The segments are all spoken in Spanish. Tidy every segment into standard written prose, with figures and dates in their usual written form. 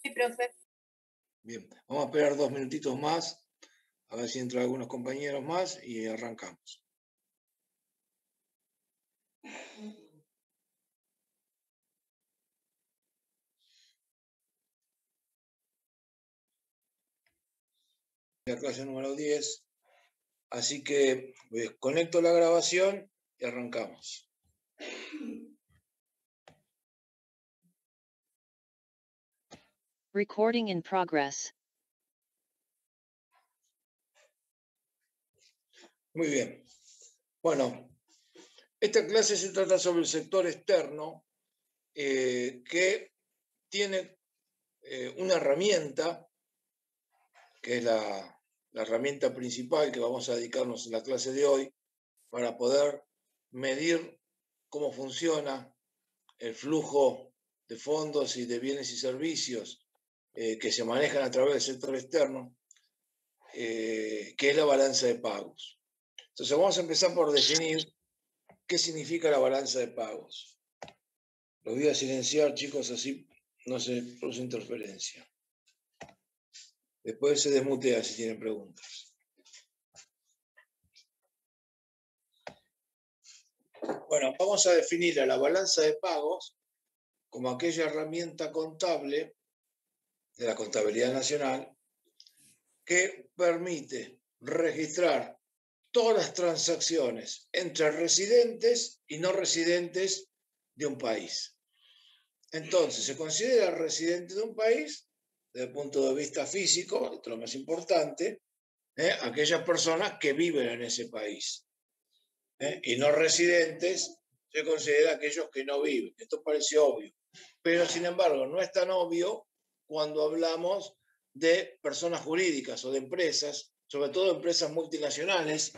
Sí, profe. Bien, vamos a esperar 2 minutitos más, a ver si entran algunos compañeros más y arrancamos. La clase número 10, así que desconecto la grabación y arrancamos. Recording in progress. Muy bien. Bueno, esta clase se trata sobre el sector externo que tiene una herramienta, que es la herramienta principal que vamos a dedicarnos en la clase de hoy, para poder medir cómo funciona el flujo de fondos y de bienes y servicios que se manejan a través del sector externo, que es la balanza de pagos. Entonces vamos a empezar por definir qué significa la balanza de pagos. Los voy a silenciar, chicos, así no se produce interferencia. Después se desmutea si tienen preguntas. Bueno, vamos a definir a la balanza de pagos como aquella herramienta contable de la contabilidad nacional que permite registrar todas las transacciones entre residentes y no residentes de un país. Entonces, se considera residente de un país, desde el punto de vista físico, esto es lo más importante, aquellas personas que viven en ese país. Y no residentes se considera aquellos que no viven. Esto parece obvio, pero sin embargo no es tan obvio cuando hablamos de personas jurídicas o de empresas, sobre todo empresas multinacionales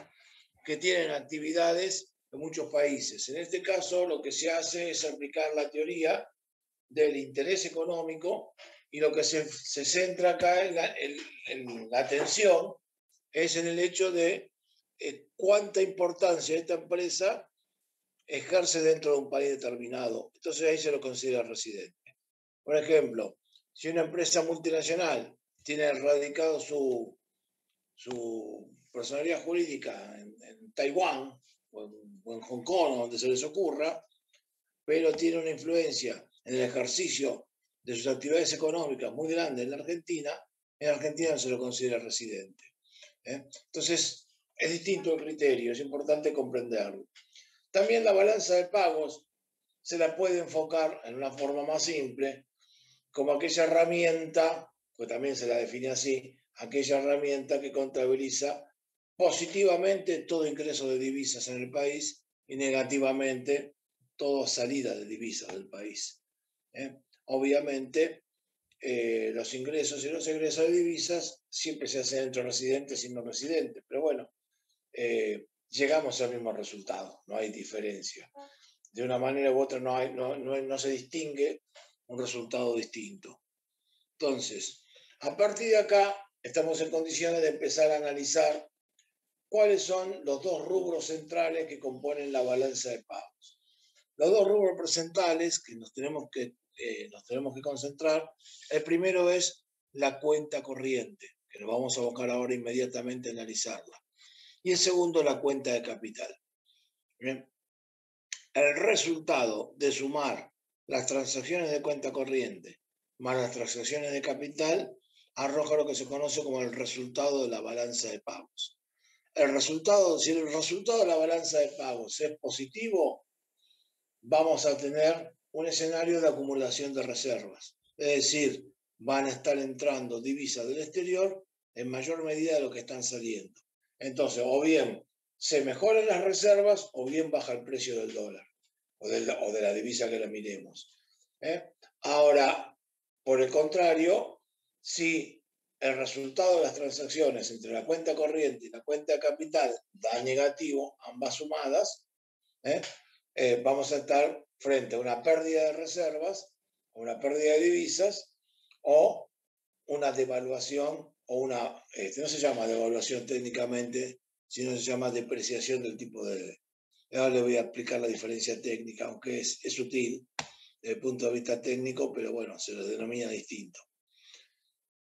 que tienen actividades en muchos países. En este caso lo que se hace es aplicar la teoría del interés económico y lo que se centra acá en la atención es en el hecho de cuánta importancia esta empresa ejerce dentro de un país determinado. Entonces ahí se lo considera residente. Por ejemplo, si una empresa multinacional tiene radicado su personalidad jurídica en Taiwán o en Hong Kong, donde se les ocurra, pero tiene una influencia en el ejercicio de sus actividades económicas muy grande en Argentina no se lo considera residente. Entonces, es distinto el criterio, es importante comprenderlo. También la balanza de pagos se la puede enfocar en una forma más simple, como aquella herramienta, pues también se la define así, aquella herramienta que contabiliza positivamente todo ingreso de divisas en el país y negativamente toda salida de divisas del país. Obviamente, los ingresos y los egresos de divisas siempre se hacen entre residentes y no residentes, pero bueno, llegamos al mismo resultado, no hay diferencia. De una manera u otra no se distingue un resultado distinto. Entonces, a partir de acá, estamos en condiciones de empezar a analizar cuáles son los dos rubros centrales que componen la balanza de pagos. Los dos rubros presentales que nos tenemos que concentrar, el primero es la cuenta corriente, que nos vamos a abocar ahora inmediatamente a analizarla. Y el segundo, la cuenta de capital. ¿Bien? El resultado de sumar las transacciones de cuenta corriente más las transacciones de capital arroja lo que se conoce como el resultado de la balanza de pagos. Si el resultado de la balanza de pagos es positivo, vamos a tener un escenario de acumulación de reservas. Es decir, van a estar entrando divisas del exterior en mayor medida de lo que están saliendo. Entonces, o bien se mejoran las reservas o bien baja el precio del dólar o de la divisa que la miremos. Ahora, por el contrario, si el resultado de las transacciones entre la cuenta corriente y la cuenta de capital da negativo, ambas sumadas, vamos a estar frente a una pérdida de reservas, una pérdida de divisas o una devaluación o una, no se llama devaluación técnicamente, sino se llama depreciación del tipo de... Ahora le voy a explicar la diferencia técnica, aunque es sutil desde el punto de vista técnico, pero bueno, se lo denomina distinto.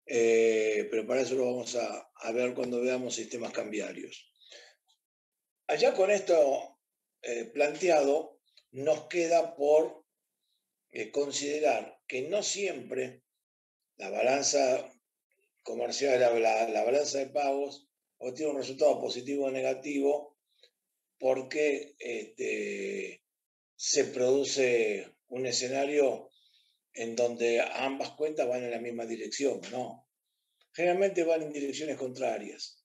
pero para eso lo vamos a ver cuando veamos sistemas cambiarios. Allá con esto planteado, nos queda por considerar que no siempre la balanza comercial, la balanza de pagos, obtiene un resultado positivo o negativo porque se produce un escenario en donde ambas cuentas van en la misma dirección, ¿no? Generalmente van en direcciones contrarias.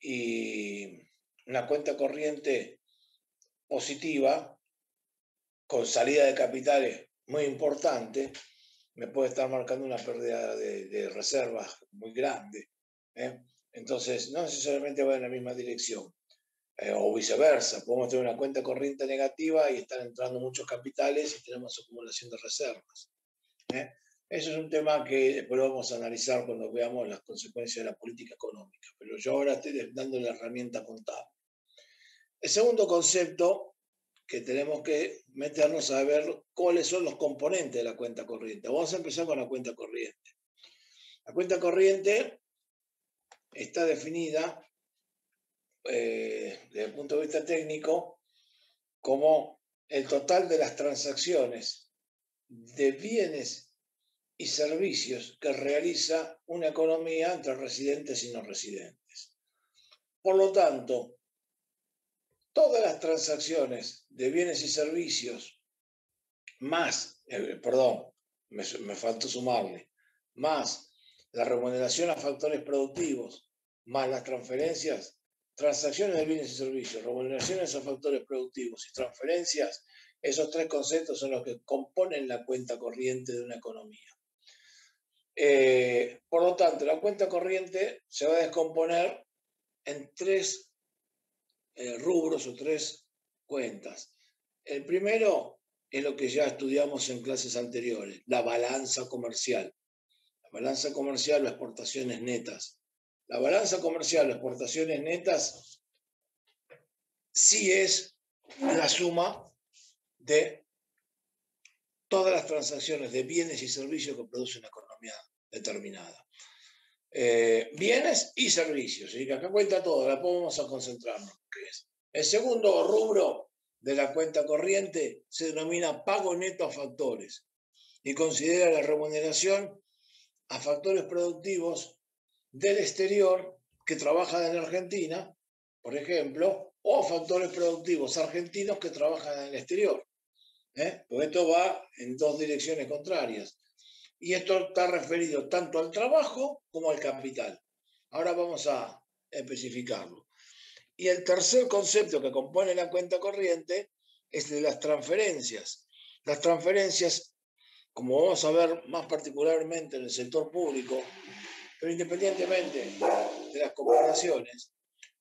Y una cuenta corriente positiva, con salida de capitales muy importante, me puede estar marcando una pérdida de reservas muy grande. Entonces, no necesariamente va en la misma dirección. O viceversa, podemos tener una cuenta corriente negativa y están entrando muchos capitales y tenemos acumulación de reservas. Eso es un tema que después vamos a analizar cuando veamos las consecuencias de la política económica, pero yo ahora estoy dando la herramienta contable. El segundo concepto que tenemos que meternos a ver cuáles son los componentes de la cuenta corriente. Vamos a empezar con la cuenta corriente. La cuenta corriente está definida desde el punto de vista técnico como el total de las transacciones de bienes y servicios que realiza una economía entre residentes y no residentes. Por lo tanto, todas las transacciones de bienes y servicios, más, me faltó sumarle, más la remuneración a factores productivos, más las transferencias, transacciones de bienes y servicios, remuneraciones a factores productivos y transferencias, esos tres conceptos son los que componen la cuenta corriente de una economía. Por lo tanto, la cuenta corriente se va a descomponer en tres rubros o tres cuentas. El primero es lo que ya estudiamos en clases anteriores, la balanza comercial. La balanza comercial o exportaciones netas. La balanza comercial o exportaciones netas sí es la suma de todas las transacciones de bienes y servicios que produce una economía determinada. Bienes y servicios, y que acá cuenta todo, la vamos a concentrarnos. ¿Qué es? El segundo rubro de la cuenta corriente se denomina pago neto a factores y considera la remuneración a factores productivos del exterior que trabajan en Argentina, por ejemplo, o factores productivos argentinos que trabajan en el exterior. Porque esto va en dos direcciones contrarias. Y esto está referido tanto al trabajo como al capital. Ahora vamos a especificarlo. Y el tercer concepto que compone la cuenta corriente es de las transferencias. Las transferencias, como vamos a ver más particularmente en el sector público, pero independientemente de las corporaciones,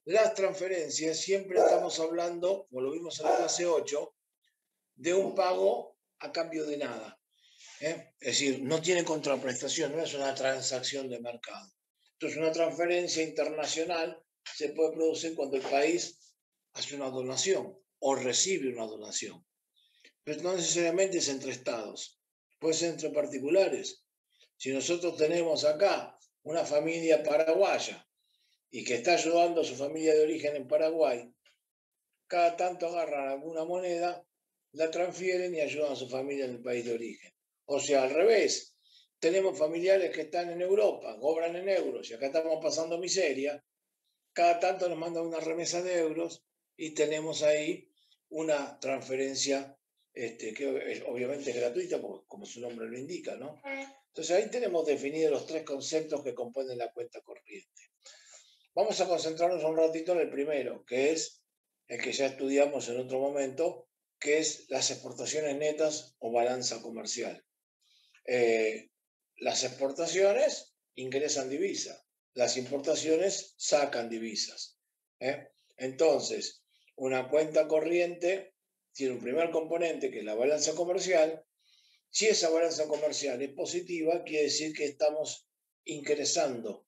las transferencias siempre estamos hablando, como lo vimos en la clase 8, de un pago a cambio de nada. Es decir, no tiene contraprestación, no es una transacción de mercado. Entonces, una transferencia internacional se puede producir cuando el país hace una donación o recibe una donación. Pero no necesariamente es entre estados, puede ser entre particulares. Si nosotros tenemos acá una familia paraguaya y que está ayudando a su familia de origen en Paraguay, cada tanto agarran alguna moneda, la transfieren y ayudan a su familia en el país de origen. O sea, al revés, tenemos familiares que están en Europa, cobran en euros y acá estamos pasando miseria, cada tanto nos mandan una remesa de euros y tenemos ahí una transferencia que obviamente es gratuita, como su nombre lo indica, ¿no? Entonces ahí tenemos definidos los tres conceptos que componen la cuenta corriente. Vamos a concentrarnos un ratito en el primero, que es el que ya estudiamos en otro momento, que es las exportaciones netas o balanza comercial. Las exportaciones ingresan divisa, las importaciones sacan divisas. Entonces, una cuenta corriente tiene un primer componente que es la balanza comercial. Si esa balanza comercial es positiva, quiere decir que estamos ingresando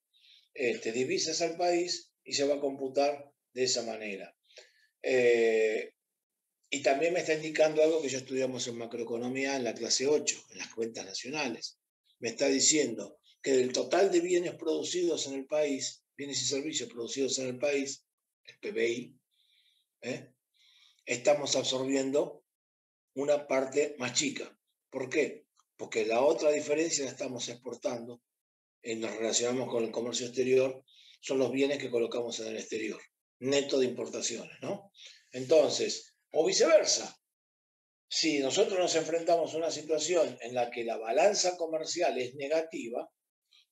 divisas al país y se va a computar de esa manera. Y también me está indicando algo que ya estudiamos en macroeconomía en la clase 8, en las cuentas nacionales. Me está diciendo que del total de bienes producidos en el país, bienes y servicios producidos en el país, el PBI, estamos absorbiendo una parte más chica. ¿Por qué? Porque la otra diferencia la estamos exportando, nos relacionamos con el comercio exterior, son los bienes que colocamos en el exterior, neto de importaciones, ¿no? Entonces, o viceversa, si nosotros nos enfrentamos a una situación en la que la balanza comercial es negativa,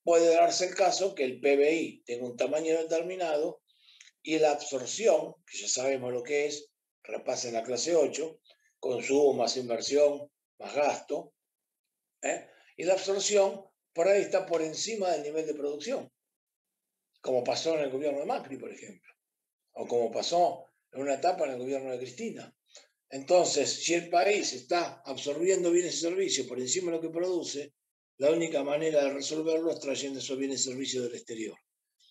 puede darse el caso que el PBI tenga un tamaño determinado y la absorción, que ya sabemos lo que es, repasen la clase 8, consumo más inversión más gasto, y la absorción por ahí está por encima del nivel de producción, como pasó en el gobierno de Macri, por ejemplo, o como pasó en una etapa en el gobierno de Cristina. Entonces, si el país está absorbiendo bienes y servicios por encima de lo que produce, la única manera de resolverlo es trayendo esos bienes y servicios del exterior.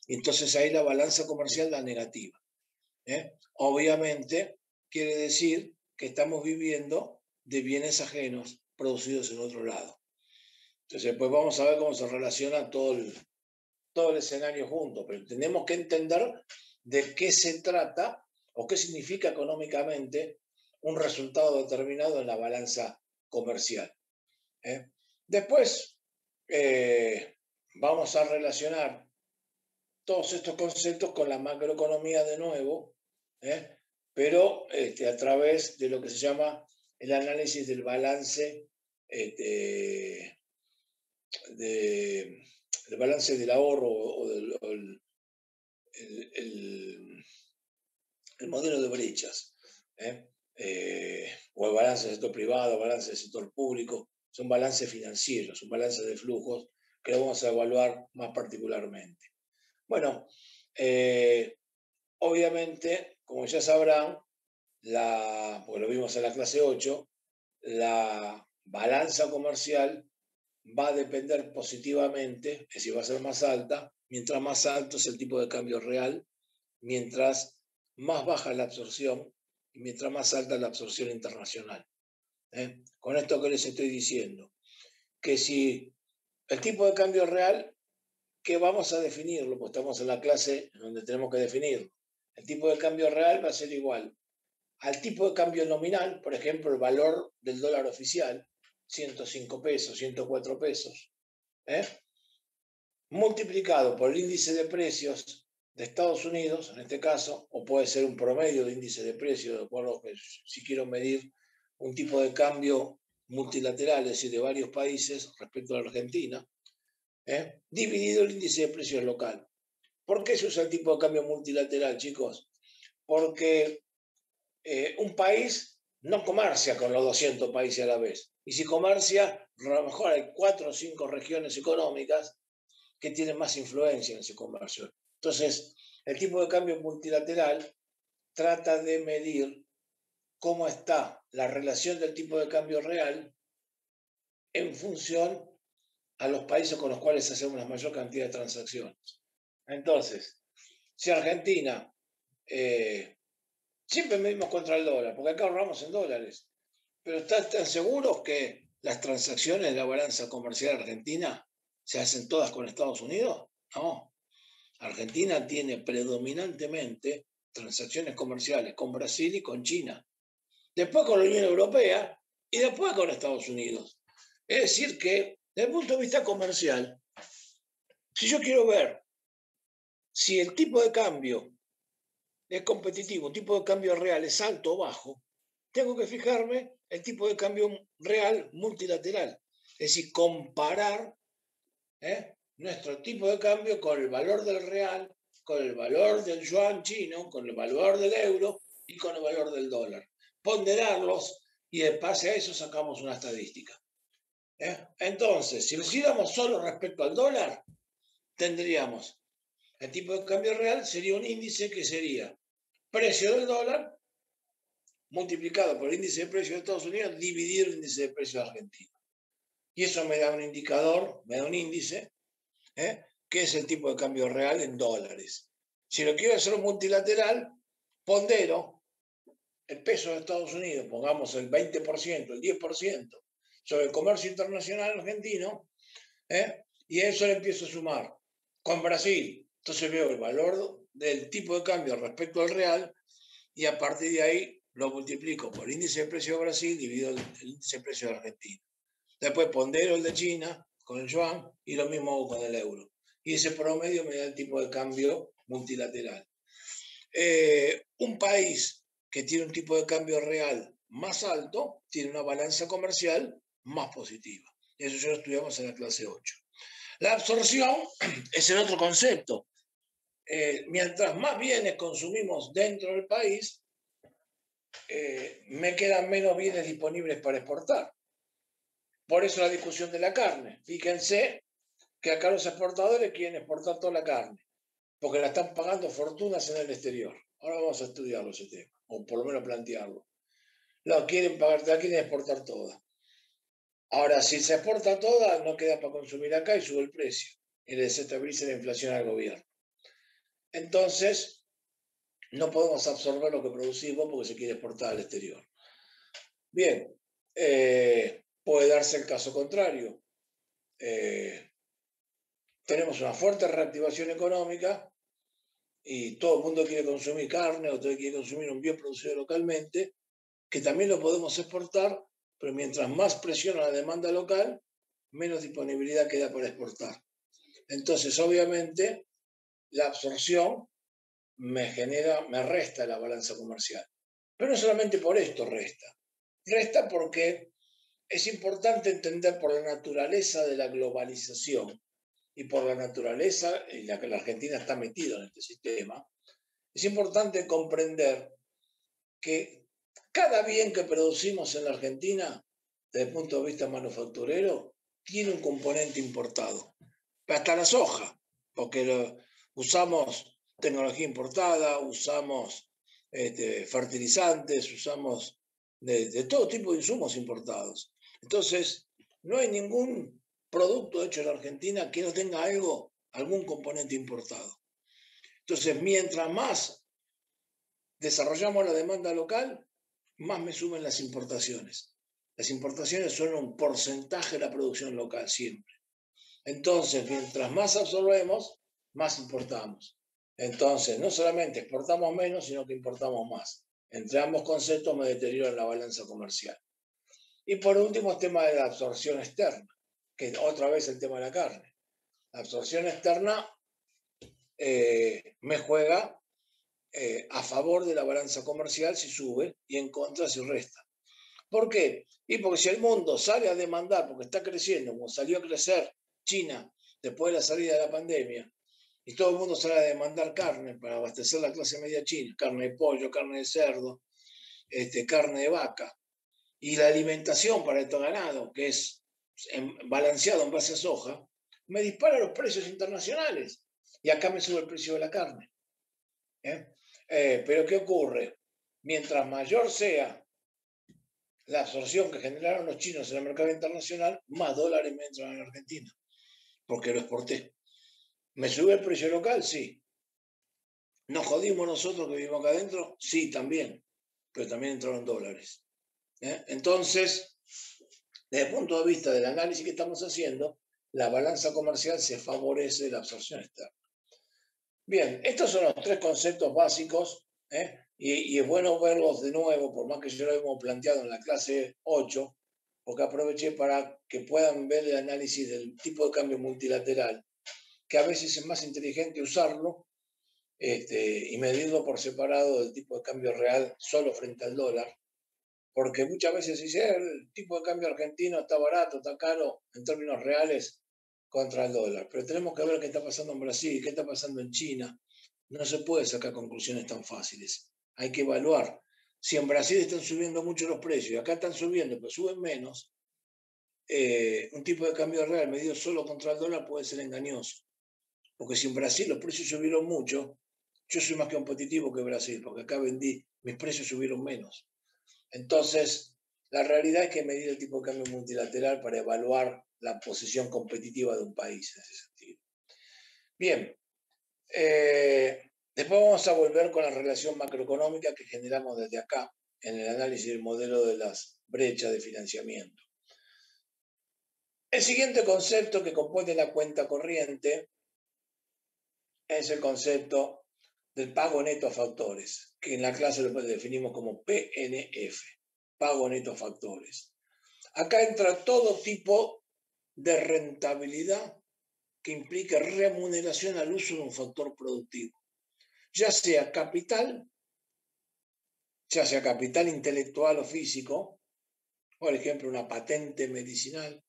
Y entonces ahí la balanza comercial da negativa. Obviamente, quiere decir que estamos viviendo de bienes ajenos producidos en otro lado. Entonces, pues vamos a ver cómo se relaciona todo el escenario junto, pero tenemos que entender de qué se trata o qué significa económicamente un resultado determinado en la balanza comercial. Después vamos a relacionar todos estos conceptos con la macroeconomía de nuevo, pero a través de lo que se llama el análisis del balance el balance del ahorro o el modelo de brechas, o el balance del sector privado, el balance del sector público, son balances financieros, son balances de flujos que lo vamos a evaluar más particularmente. Bueno, obviamente, como ya sabrán, porque lo vimos en la clase 8, la balanza comercial va a depender positivamente, es decir, va a ser más alta, mientras más alto es el tipo de cambio real, mientras más baja la absorción y mientras más alta la absorción internacional. Con esto que les estoy diciendo, que si el tipo de cambio real, que vamos a definirlo, pues estamos en la clase donde tenemos que definirlo, el tipo de cambio real va a ser igual al tipo de cambio nominal, por ejemplo, el valor del dólar oficial, 105 pesos, 104 pesos, multiplicado por el índice de precios de Estados Unidos, en este caso, o puede ser un promedio de índice de precios, de acuerdo que si quiero medir un tipo de cambio multilateral, es decir, de varios países respecto a la Argentina, dividido el índice de precios local. ¿Por qué se usa el tipo de cambio multilateral, chicos? Porque un país no comercia con los 200 países a la vez. Y si comercia, a lo mejor hay 4 o 5 regiones económicas que tienen más influencia en ese comercio. Entonces, el tipo de cambio multilateral trata de medir cómo está la relación del tipo de cambio real en función a los países con los cuales hacemos la mayor cantidad de transacciones. Entonces, si Argentina, siempre medimos contra el dólar, porque acá ahorramos en dólares, pero ¿están seguros que las transacciones de la balanza comercial argentina se hacen todas con Estados Unidos? No. Argentina tiene predominantemente transacciones comerciales con Brasil y con China, después con la Unión Europea y después con Estados Unidos. Es decir que, desde el punto de vista comercial, si yo quiero ver si el tipo de cambio es competitivo, un tipo de cambio real es alto o bajo, tengo que fijarme el tipo de cambio real multilateral. Es decir, comparar nuestro tipo de cambio con el valor del real, con el valor del yuan chino, con el valor del euro y con el valor del dólar. Ponderarlos y de base a eso sacamos una estadística. Entonces, si lo hiciéramos solo respecto al dólar, tendríamos el tipo de cambio real, sería un índice que sería precio del dólar multiplicado por el índice de precios de Estados Unidos dividido el índice de precios de Argentina. Y eso me da un indicador, me da un índice, que es el tipo de cambio real en dólares. Si lo quiero hacer multilateral, pondero el peso de Estados Unidos, pongamos el 20%, el 10%, sobre el comercio internacional argentino, Y a eso le empiezo a sumar con Brasil. Entonces veo el valor del tipo de cambio respecto al real y a partir de ahí lo multiplico por el índice de precio de Brasil dividido el índice de precio de Argentina. Después pondero el de China con el yuan y lo mismo hago con el euro. Y ese promedio me da el tipo de cambio multilateral. Un país que tiene un tipo de cambio real más alto tiene una balanza comercial más positiva. Eso ya lo estudiamos en la clase 8. La absorción es el otro concepto. Mientras más bienes consumimos dentro del país, me quedan menos bienes disponibles para exportar. Por eso la discusión de la carne. Fíjense que acá los exportadores quieren exportar toda la carne, porque la están pagando fortunas en el exterior. Ahora vamos a estudiarlo ese tema, o por lo menos plantearlo. La quieren pagar, la quieren exportar toda. Ahora, si se exporta toda, no queda para consumir acá y sube el precio. Y le desestabiliza la inflación al gobierno. Entonces, no podemos absorber lo que producimos porque se quiere exportar al exterior. Bien, puede darse el caso contrario. Tenemos una fuerte reactivación económica y todo el mundo quiere consumir carne o todo quiere consumir un bien producido localmente, que también lo podemos exportar, pero mientras más presiona la demanda local, menos disponibilidad queda para exportar. Entonces, obviamente, la absorción me resta la balanza comercial. Pero no solamente por esto resta. Resta porque es importante entender por la naturaleza de la globalización y por la naturaleza en la que la Argentina está metida en este sistema, es importante comprender que cada bien que producimos en la Argentina, desde el punto de vista manufacturero, tiene un componente importado. Hasta la soja, porque usamos tecnología importada, usamos fertilizantes, usamos de todo tipo de insumos importados. Entonces, no hay ningún producto hecho en la Argentina que no tenga algún componente importado. Entonces, mientras más desarrollamos la demanda local, más me suben las importaciones. Las importaciones son un porcentaje de la producción local siempre. Entonces, mientras más absorbemos, más importamos. Entonces, no solamente exportamos menos, sino que importamos más. Entre ambos conceptos me deterioran la balanza comercial. Y por último, el tema de la absorción externa, que otra vez el tema de la carne. La absorción externa me juega a favor de la balanza comercial si sube y en contra si resta. ¿Por qué? Y porque si el mundo sale a demandar, porque está creciendo, como salió a crecer China después de la salida de la pandemia, y todo el mundo sale a demandar carne para abastecer la clase media china, carne de pollo, carne de cerdo, carne de vaca, y la alimentación para estos ganados, que es balanceado en base a soja, me dispara los precios internacionales y acá me sube el precio de la carne. Pero ¿qué ocurre? Mientras mayor sea la absorción que generaron los chinos en el mercado internacional, más dólares me entran en Argentina, porque lo exporté. ¿Me sube el precio local? Sí. ¿Nos jodimos nosotros que vivimos acá adentro? Sí, también, pero también entraron dólares. Entonces, desde el punto de vista del análisis que estamos haciendo, la balanza comercial se favorece de la absorción externa. Bien, estos son los tres conceptos básicos, y es bueno verlos de nuevo, por más que yo lo hemos planteado en la clase 8, porque aproveché para que puedan ver el análisis del tipo de cambio multilateral, que a veces es más inteligente usarlo y medirlo por separado del tipo de cambio real solo frente al dólar, porque muchas veces se dice el tipo de cambio argentino está barato, está caro en términos reales contra el dólar, pero tenemos que ver qué está pasando en Brasil, qué está pasando en China. No se puede sacar conclusiones tan fáciles. Hay que evaluar. Si en Brasil están subiendo mucho los precios y acá están subiendo, pero suben menos, un tipo de cambio real medido solo contra el dólar puede ser engañoso. Porque si en Brasil los precios subieron mucho, yo soy más competitivo que Brasil, porque acá mis precios subieron menos. Entonces, la realidad es que medir el tipo de cambio multilateral para evaluar la posición competitiva de un país en ese sentido. Bien, después vamos a volver con la relación macroeconómica que generamos desde acá en el análisis del modelo de las brechas de financiamiento. El siguiente concepto que compone la cuenta corriente es el concepto del pago neto a factores, que en la clase lo definimos como PNF, pago neto a factores. Acá entra todo tipo de rentabilidad que implique remuneración al uso de un factor productivo, ya sea capital intelectual o físico, por ejemplo, una patente medicinal.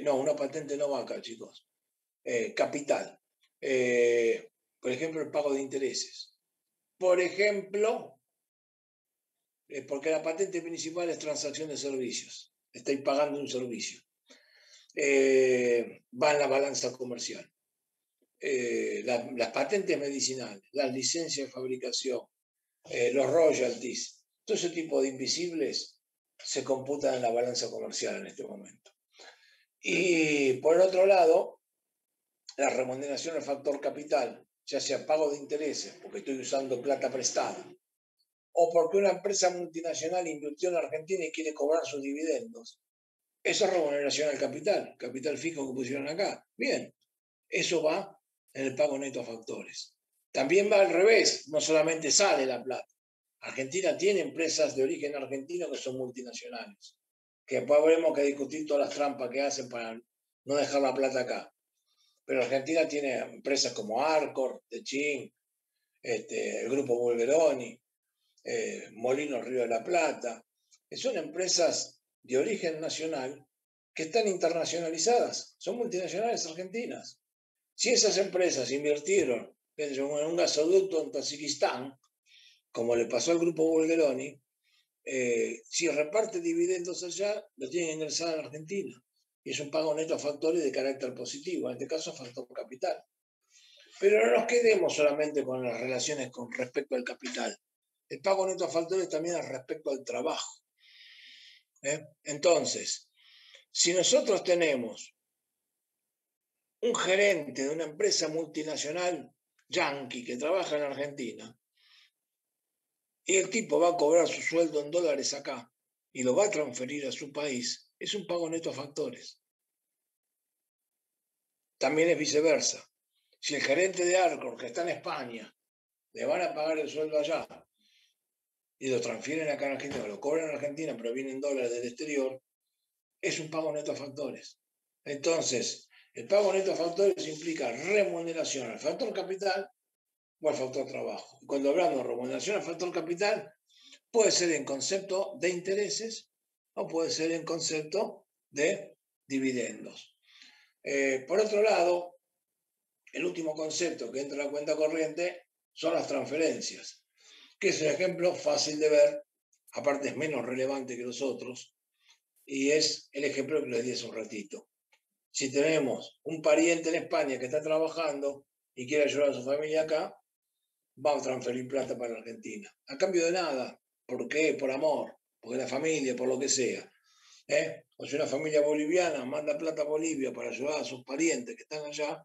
No, una patente no va acá, chicos. Capital. Por ejemplo, el pago de intereses. Por ejemplo, porque la patente principal es transacción de servicios. Estáis pagando un servicio. Va en la balanza comercial. Las patentes medicinales, las licencias de fabricación, los royalties, todo ese tipo de invisibles se computan en la balanza comercial en este momento. Y por el otro lado, la remuneración al factor capital, ya sea pago de intereses, porque estoy usando plata prestada, o porque una empresa multinacional invirtió en Argentina y quiere cobrar sus dividendos. Eso es remuneración al capital fijo que pusieron acá. Bien, eso va en el pago neto a factores. También va al revés, no solamente sale la plata. Argentina tiene empresas de origen argentino que son multinacionales, que después habremos que discutir todas las trampas que hacen para no dejar la plata acá. Pero Argentina tiene empresas como Arcor, Techin, el Grupo Bulgeroni, Molinos Río de la Plata, que son empresas de origen nacional que están internacionalizadas, son multinacionales argentinas. Si esas empresas invirtieron en un gasoducto en Tayikistán, como le pasó al Grupo Bulgeroni, si reparte dividendos allá, lo tienen que ingresar en Argentina. Y es un pago neto a factores de carácter positivo, en este caso factor capital. Pero no nos quedemos solamente con las relaciones con respecto al capital. El pago neto a factores también es respecto al trabajo. Entonces, si nosotros tenemos un gerente de una empresa multinacional yanqui que trabaja en Argentina, y el tipo va a cobrar su sueldo en dólares acá y lo va a transferir a su país, es un pago neto a factores. También es viceversa. Si el gerente de Arcor, que está en España, le van a pagar el sueldo allá y lo transfieren acá en Argentina, lo cobran en Argentina, pero vienen dólares del exterior, es un pago neto a factores. Entonces, el pago neto a factores implica remuneración al factor capital o al factor trabajo. Cuando hablamos de remuneración al factor capital, puede ser en concepto de intereses o puede ser en concepto de dividendos. Por otro lado, el último concepto que entra en la cuenta corriente son las transferencias, que es un ejemplo fácil de ver, aparte es menos relevante que los otros, y es el ejemplo que les di hace un ratito. Si tenemos un pariente en España que está trabajando y quiere ayudar a su familia acá, vamos a transferir plata para Argentina. A cambio de nada. ¿Por qué? Por amor, porque la familia, por lo que sea. O si una familia boliviana manda plata a Bolivia para ayudar a sus parientes que están allá,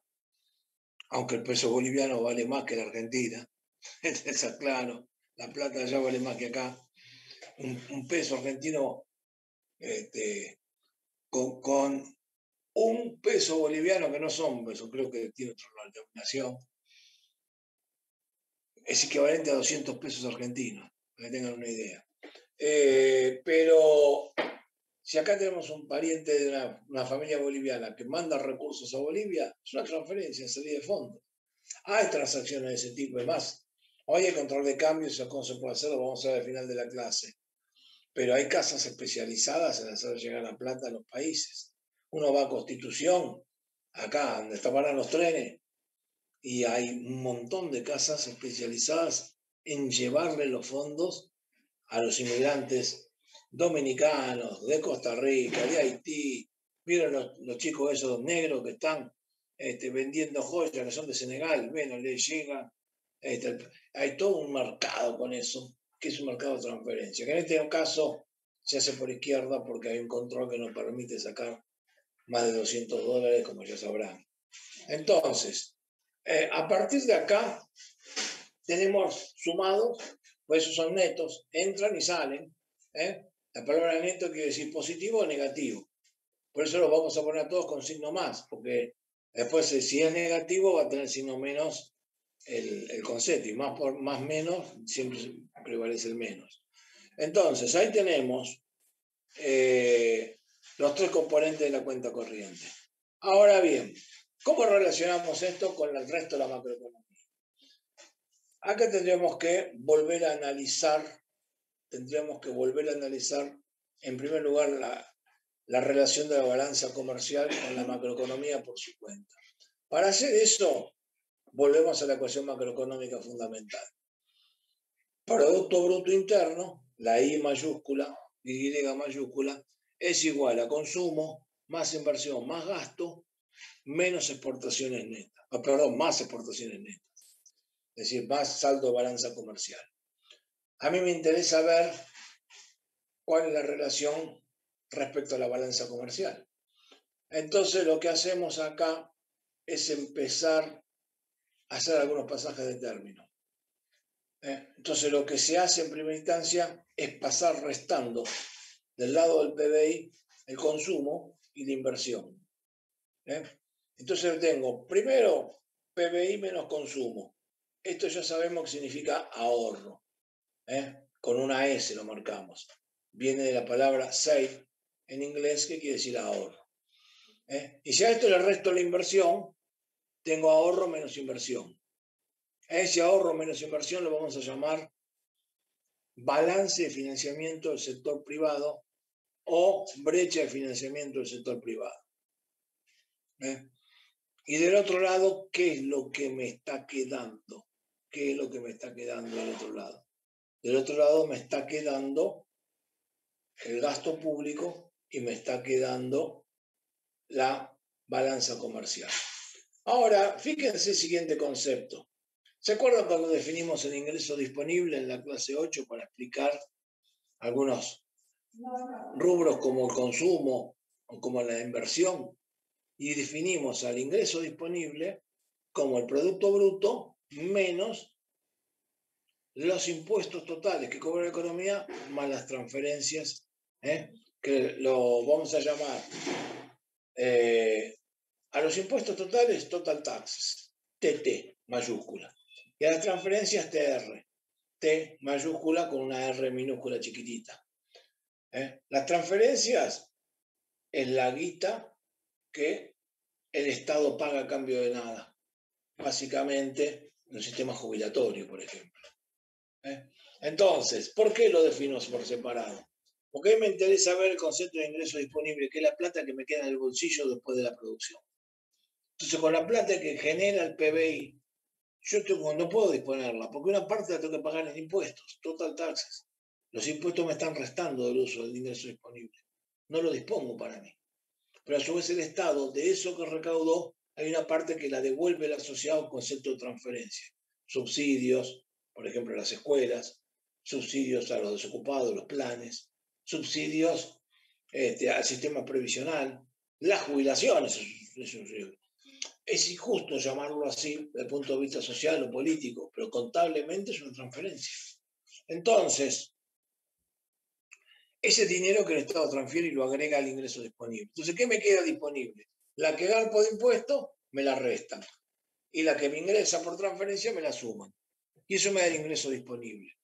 aunque el peso boliviano vale más que la Argentina, está claro, la plata allá vale más que acá. Un peso argentino con un peso boliviano, que no son pesos, creo que tiene otra denominación, es equivalente a 200 pesos argentinos, para que tengan una idea. Pero si acá tenemos un pariente de una familia boliviana que manda recursos a Bolivia, es una transferencia, salida de fondo. Hay transacciones de ese tipo, además. Hoy hay control de cambios, eso cómo se puede hacer, lo vamos a ver al final de la clase. Pero hay casas especializadas en hacer llegar la plata a los países. Uno va a Constitución, acá donde estaban los trenes, y hay un montón de casas especializadas en llevarle los fondos a los inmigrantes dominicanos, de Costa Rica, de Haití. Vieron los chicos esos negros que están vendiendo joyas, que son de Senegal, bueno, les llegan. Hay todo un mercado con eso, que es un mercado de transferencia, que en este caso se hace por izquierda porque hay un control que nos permite sacar más de $200, como ya sabrán. Entonces, a partir de acá, tenemos sumados, pues esos son netos, entran y salen, La palabra neto quiere decir positivo o negativo. Por eso lo vamos a poner todos con signo más, porque después si es negativo va a tener signo menos el concepto, y más por más menos siempre prevalece el menos. Entonces, ahí tenemos los tres componentes de la cuenta corriente. Ahora bien, ¿cómo relacionamos esto con el resto de la macroeconomía? Acá tendríamos que volver a analizar, en primer lugar, la relación de la balanza comercial con la macroeconomía por su cuenta. Para hacer eso, volvemos a la ecuación macroeconómica fundamental. Producto Bruto Interno, la I mayúscula, Y mayúscula, es igual a consumo, más inversión, más gasto, menos exportaciones netas. Más exportaciones netas. Es decir, más saldo de balanza comercial. A mí me interesa ver cuál es la relación respecto a la balanza comercial. Entonces, lo que hacemos acá es empezar a hacer algunos pasajes de término. Entonces, lo que se hace en primera instancia es pasar restando del lado del PBI el consumo y la inversión. Entonces, tengo primero PBI menos consumo. Esto ya sabemos que significa ahorro. Con una S lo marcamos. Viene de la palabra save en inglés, que quiere decir ahorro. Y si a esto le resto la inversión, tengo ahorro menos inversión. A ese ahorro menos inversión lo vamos a llamar balance de financiamiento del sector privado o brecha de financiamiento del sector privado. Y del otro lado, ¿qué es lo que me está quedando? ¿Qué es lo que me está quedando del otro lado? Del otro lado me está quedando el gasto público y me está quedando la balanza comercial. Ahora, fíjense el siguiente concepto. ¿Se acuerdan cuando definimos el ingreso disponible en la clase 8 para explicar algunos rubros como el consumo o como la inversión? Y definimos al ingreso disponible como el Producto Bruto menos los impuestos totales que cobra la economía más las transferencias, que lo vamos a llamar a los impuestos totales, total taxes, TT mayúscula, y a las transferencias TR, T mayúscula con una R minúscula chiquitita. Las transferencias es la guita que el Estado paga a cambio de nada, básicamente en el sistema jubilatorio, por ejemplo. Entonces, ¿por qué lo defino por separado? Porque a mí me interesa ver el concepto de ingreso disponible, que es la plata que me queda en el bolsillo después de la producción. Entonces, con la plata que genera el PBI, yo no puedo disponerla, porque una parte la tengo que pagar en impuestos, total taxes. Los impuestos me están restando del uso del ingreso disponible. No lo dispongo para mí. Pero a su vez el Estado, de eso que recaudó, hay una parte que la devuelve a la sociedad con concepto de transferencia. Subsidios, por ejemplo, a las escuelas, subsidios a los desocupados, los planes, subsidios al sistema previsional, las jubilaciones. Es injusto llamarlo así desde el punto de vista social o político, pero contablemente es una transferencia. Entonces, ese dinero que el Estado transfiere y lo agrega al ingreso disponible. Entonces, ¿qué me queda disponible? La que garpo de impuestos, me la restan. Y la que me ingresa por transferencia, me la suman. Y eso me da el ingreso disponible.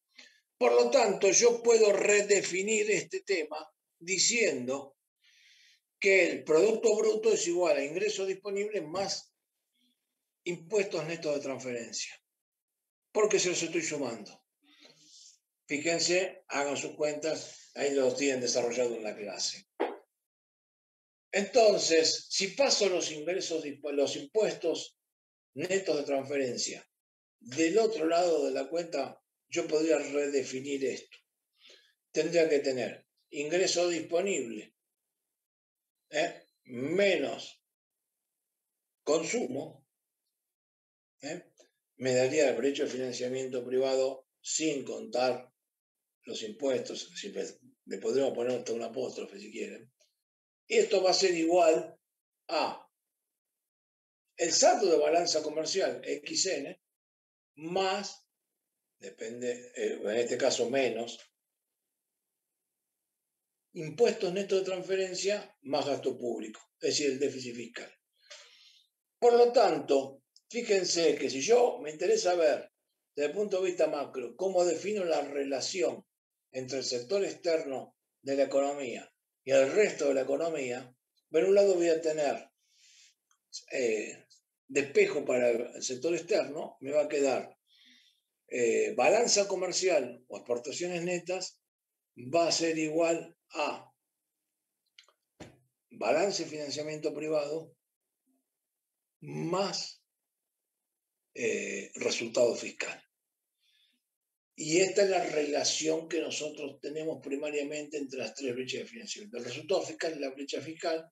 Por lo tanto, yo puedo redefinir este tema diciendo que el Producto Bruto es igual a ingreso disponible más impuestos netos de transferencia. Porque se los estoy sumando. Fíjense, hagan sus cuentas, ahí los tienen desarrollado en la clase. Entonces, si paso los impuestos netos de transferencia del otro lado de la cuenta, yo podría redefinir esto. Tendría que tener ingreso disponible menos consumo, me daría el derecho de financiamiento privado sin contar los impuestos, le podríamos poner hasta un apóstrofe si quieren. Y esto va a ser igual a el saldo de balanza comercial XN más, depende, en este caso menos, impuestos netos de transferencia más gasto público, es decir, el déficit fiscal. Por lo tanto, fíjense que si yo me interesa ver desde el punto de vista macro cómo defino la relación entre el sector externo de la economía y el resto de la economía, por un lado voy a tener de espejo para el sector externo, me va a quedar balanza comercial o exportaciones netas va a ser igual a balance de financiamiento privado más resultado fiscal. Y esta es la relación que nosotros tenemos primariamente entre las tres brechas de financiamiento. El resultado fiscal es la brecha fiscal,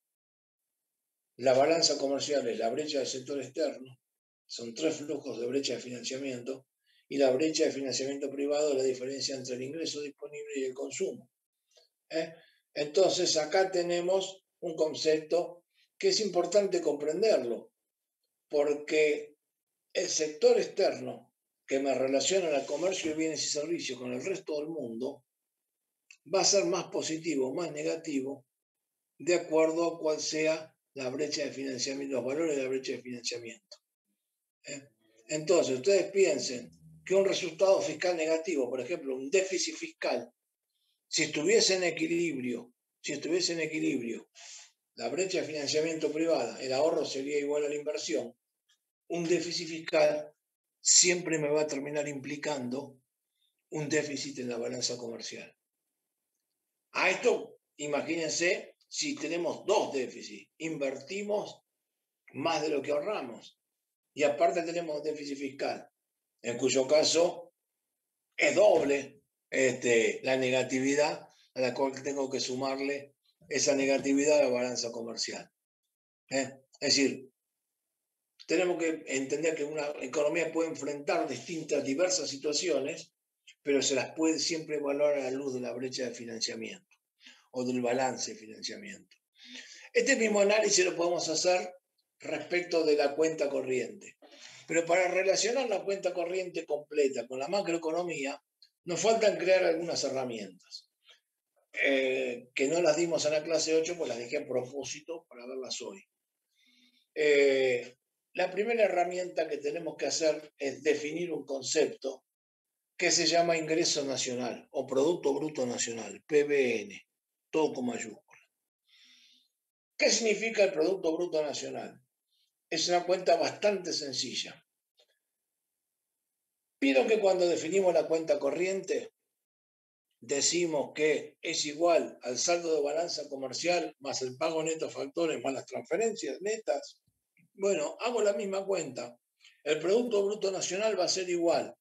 la balanza comercial es la brecha del sector externo, son tres flujos de brecha de financiamiento, y la brecha de financiamiento privado es la diferencia entre el ingreso disponible y el consumo. Entonces acá tenemos un concepto que es importante comprenderlo, porque el sector externo que me relaciona al comercio de bienes y servicios con el resto del mundo va a ser más positivo o más negativo de acuerdo a cuál sea la brecha de financiamiento, los valores de la brecha de financiamiento. Entonces, ustedes piensen que un resultado fiscal negativo, por ejemplo, un déficit fiscal, si estuviese en equilibrio, la brecha de financiamiento privada, el ahorro sería igual a la inversión, un déficit fiscal siempre me va a terminar implicando un déficit en la balanza comercial. A esto, imagínense, si tenemos dos déficits, invertimos más de lo que ahorramos y aparte tenemos déficit fiscal, en cuyo caso es doble la negatividad a la cual tengo que sumarle esa negatividad a la balanza comercial. Es decir, tenemos que entender que una economía puede enfrentar diversas situaciones, pero se las puede siempre evaluar a la luz de la brecha de financiamiento o del balance de financiamiento. Este mismo análisis lo podemos hacer respecto de la cuenta corriente. Pero para relacionar la cuenta corriente completa con la macroeconomía, nos faltan crear algunas herramientas, que no las dimos en la clase 8, pues las dejé a propósito para verlas hoy. La primera herramienta que tenemos que hacer es definir un concepto que se llama ingreso nacional o Producto Bruto Nacional, PBN, todo con mayúscula. ¿Qué significa el Producto Bruto Nacional? Es una cuenta bastante sencilla. Pido que cuando definimos la cuenta corriente, decimos que es igual al saldo de balanza comercial más el pago neto a factores más las transferencias netas. Bueno, hago la misma cuenta. El Producto Bruto Nacional va a ser igual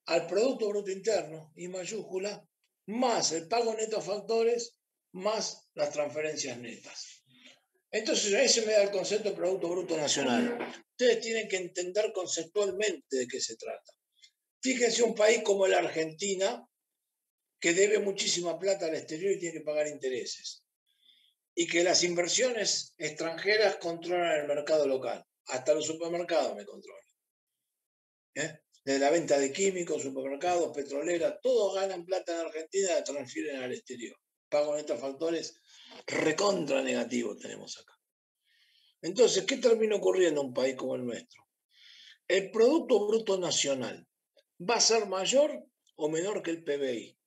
al Producto Bruto Interno, y mayúscula, más el pago neto a factores más las transferencias netas. Entonces, ahí se me da el concepto de Producto Bruto Nacional. Ustedes tienen que entender conceptualmente de qué se trata. Fíjense un país como la Argentina, que debe muchísima plata al exterior y tiene que pagar intereses. Y que las inversiones extranjeras controlan el mercado local. Hasta los supermercados me controlan. Desde la venta de químicos, supermercados, petroleras, todos ganan plata en Argentina y la transfieren al exterior. Pago neto a factores recontra negativos tenemos acá. Entonces, ¿qué termina ocurriendo en un país como el nuestro? El Producto Bruto Nacional va a ser mayor o menor que el PBI.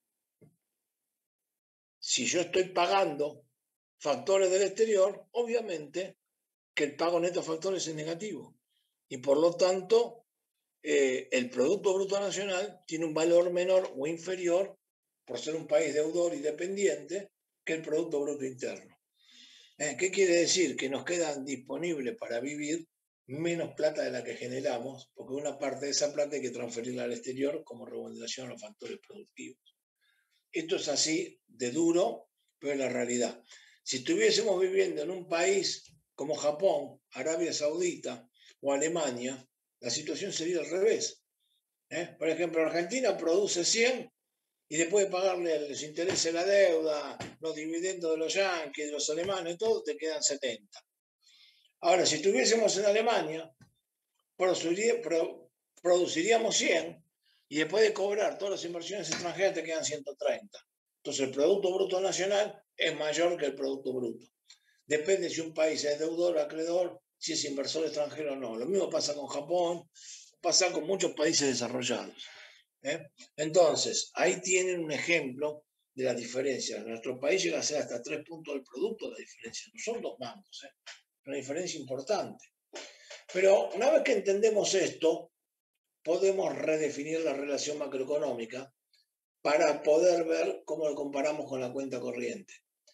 Si yo estoy pagando factores del exterior, obviamente que el pago neto a factores es negativo. Y por lo tanto, el Producto Bruto Nacional tiene un valor menor o inferior, por ser un país deudor y dependiente, que el Producto Bruto Interno. ¿Qué quiere decir? Que nos quedan disponibles para vivir menos plata de la que generamos, porque una parte de esa plata hay que transferirla al exterior como remuneración a los factores productivos. Esto es así de duro, pero es la realidad. Si estuviésemos viviendo en un país como Japón, Arabia Saudita o Alemania, la situación sería al revés. Por ejemplo, Argentina produce 100 y después de pagarle los intereses de la deuda, los dividendos de los yanquis, de los alemanes, todo, te quedan 70. Ahora, si estuviésemos en Alemania, produciríamos 100 y después de cobrar todas las inversiones extranjeras te quedan 130. Entonces el Producto Bruto Nacional es mayor que el Producto Bruto. Depende si un país es deudor o acreedor, si es inversor extranjero o no. Lo mismo pasa con Japón, pasa con muchos países desarrollados. Entonces, ahí tienen un ejemplo de la diferencia. En nuestro país llega a ser hasta 3 puntos del producto la diferencia, no son 2 mangos, una diferencia importante. Pero una vez que entendemos esto, podemos redefinir la relación macroeconómica para poder ver cómo lo comparamos con la cuenta corriente.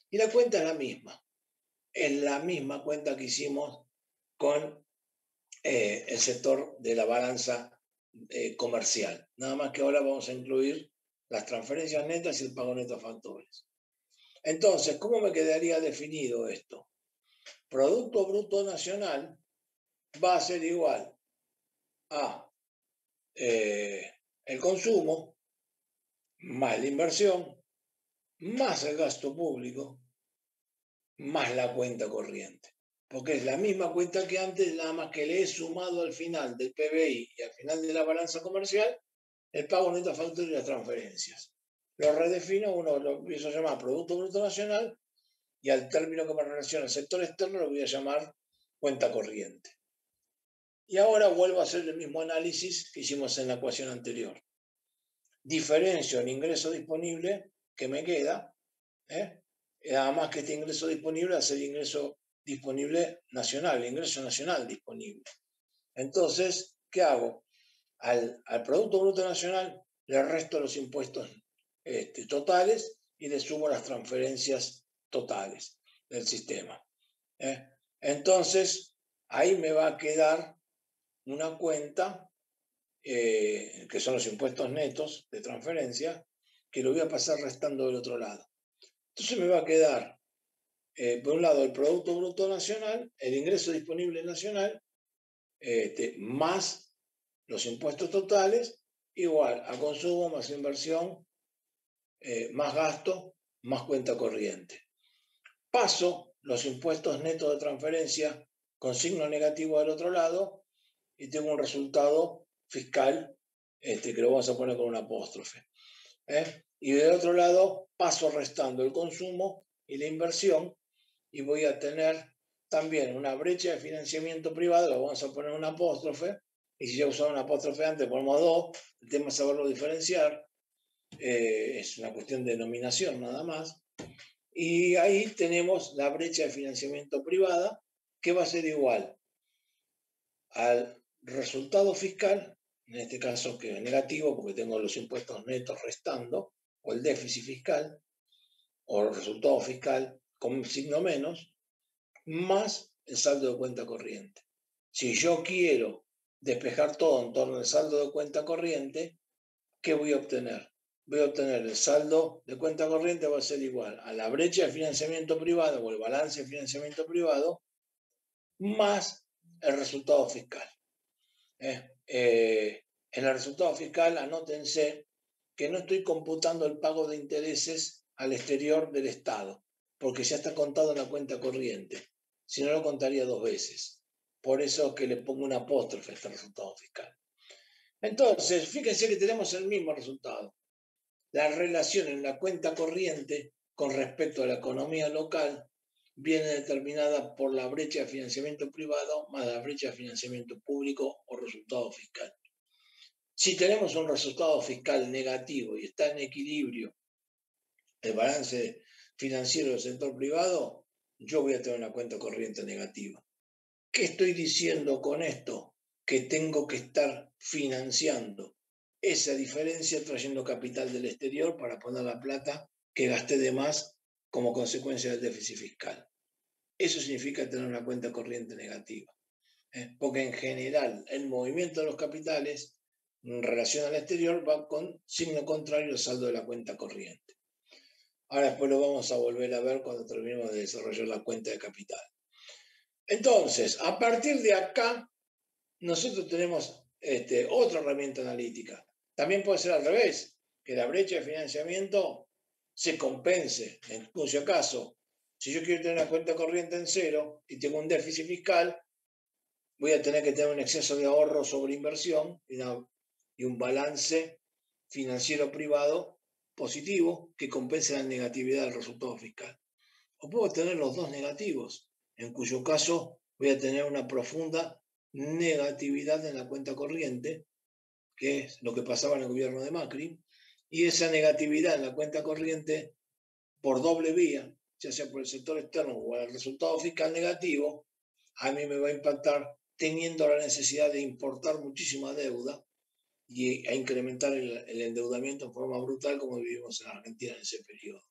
Y la cuenta es la misma cuenta que hicimos con el sector de la balanza comercial. Nada más que ahora vamos a incluir las transferencias netas y el pago neto a factores. Entonces, ¿cómo me quedaría definido esto? Producto Bruto Nacional va a ser igual a el consumo más la inversión más el gasto público más la cuenta corriente. Porque es la misma cuenta que antes, nada más que le he sumado al final del PBI y al final de la balanza comercial el pago neto a factores y las transferencias. Lo redefino, uno lo empiezo a llamar Producto Bruto Nacional y al término que me relaciona al sector externo lo voy a llamar cuenta corriente. Y ahora vuelvo a hacer el mismo análisis que hicimos en la ecuación anterior. Diferencio el ingreso disponible que me queda, nada más que este ingreso disponible va a ser ingreso disponible nacional, ingreso nacional disponible. Entonces, ¿qué hago? Al Producto Bruto Nacional le resto los impuestos totales y le sumo las transferencias totales del sistema. Entonces, ahí me va a quedar una cuenta, que son los impuestos netos de transferencia, que lo voy a pasar restando del otro lado. Entonces me va a quedar, por un lado, el Producto Bruto Nacional, el ingreso disponible nacional, más los impuestos totales, igual a consumo, más inversión, más gasto, más cuenta corriente. Paso los impuestos netos de transferencia con signo negativo del otro lado y tengo un resultado fiscal que lo vamos a poner con un apóstrofe. Y del otro lado paso restando el consumo y la inversión y voy a tener también una brecha de financiamiento privado, lo vamos a poner un apóstrofe, y si ya usaba un apóstrofe antes ponemos 2, el tema es saberlo diferenciar, es una cuestión de denominación nada más, y ahí tenemos la brecha de financiamiento privada que va a ser igual al resultado fiscal, en este caso que es negativo porque tengo los impuestos netos restando, o el déficit fiscal, o el resultado fiscal con signo menos, más el saldo de cuenta corriente. Si yo quiero despejar todo en torno al saldo de cuenta corriente, ¿qué voy a obtener? Voy a obtener el saldo de cuenta corriente va a ser igual a la brecha de financiamiento privado o el balance de financiamiento privado más el resultado fiscal. En el resultado fiscal, anótense que no estoy computando el pago de intereses al exterior del Estado, porque ya está contado en la cuenta corriente. Si no, lo contaría 2 veces. Por eso es que le pongo un apóstrofe a este resultado fiscal. Entonces, fíjense que tenemos el mismo resultado. La relación en la cuenta corriente con respecto a la economía local viene determinada por la brecha de financiamiento privado más la brecha de financiamiento público o resultado fiscal. Si tenemos un resultado fiscal negativo y está en equilibrio el balance financiero del sector privado, yo voy a tener una cuenta corriente negativa. ¿Qué estoy diciendo con esto? Que tengo que estar financiando esa diferencia trayendo capital del exterior para poner la plata que gasté de más como consecuencia del déficit fiscal. Eso significa tener una cuenta corriente negativa. Porque en general el movimiento de los capitales en relación al exterior va con signo contrario al saldo de la cuenta corriente. Ahora después lo vamos a volver a ver cuando terminemos de desarrollar la cuenta de capital. Entonces, a partir de acá, nosotros tenemos otra herramienta analítica. También puede ser al revés, que la brecha de financiamiento se compense. En cuyo caso, si yo quiero tener una cuenta corriente en cero y tengo un déficit fiscal, voy a tener que tener un exceso de ahorro sobre inversión y un balance financiero privado positivo que compense la negatividad del resultado fiscal. o puedo tener los dos negativos, en cuyo caso voy a tener una profunda negatividad en la cuenta corriente, que es lo que pasaba en el gobierno de Macri, y esa negatividad en la cuenta corriente por doble vía, ya sea por el sector externo o el resultado fiscal negativo, a mí me va a impactar teniendo la necesidad de importar muchísima deuda y a incrementar el endeudamiento en forma brutal como vivimos en Argentina en ese periodo.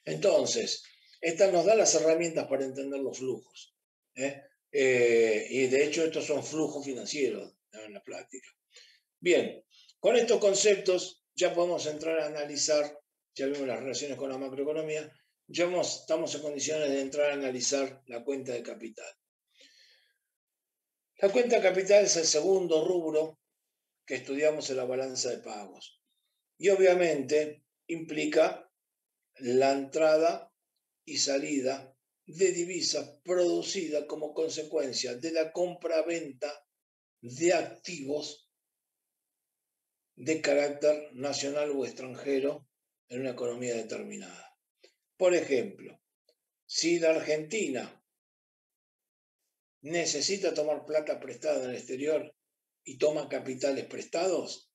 Entonces, esta nos da las herramientas para entender los flujos. Y de hecho estos son flujos financieros en la práctica. Bien, con estos conceptos ya podemos entrar a analizar, ya vimos las relaciones con la macroeconomía, ya estamos en condiciones de entrar a analizar la cuenta de capital. La cuenta de capital es el segundo rubro que estudiamos en la balanza de pagos y obviamente implica la entrada y salida de divisas producida como consecuencia de la compra-venta de activos de carácter nacional o extranjero en una economía determinada. Por ejemplo, si la Argentina necesita tomar plata prestada en el exterior y toma capitales prestados,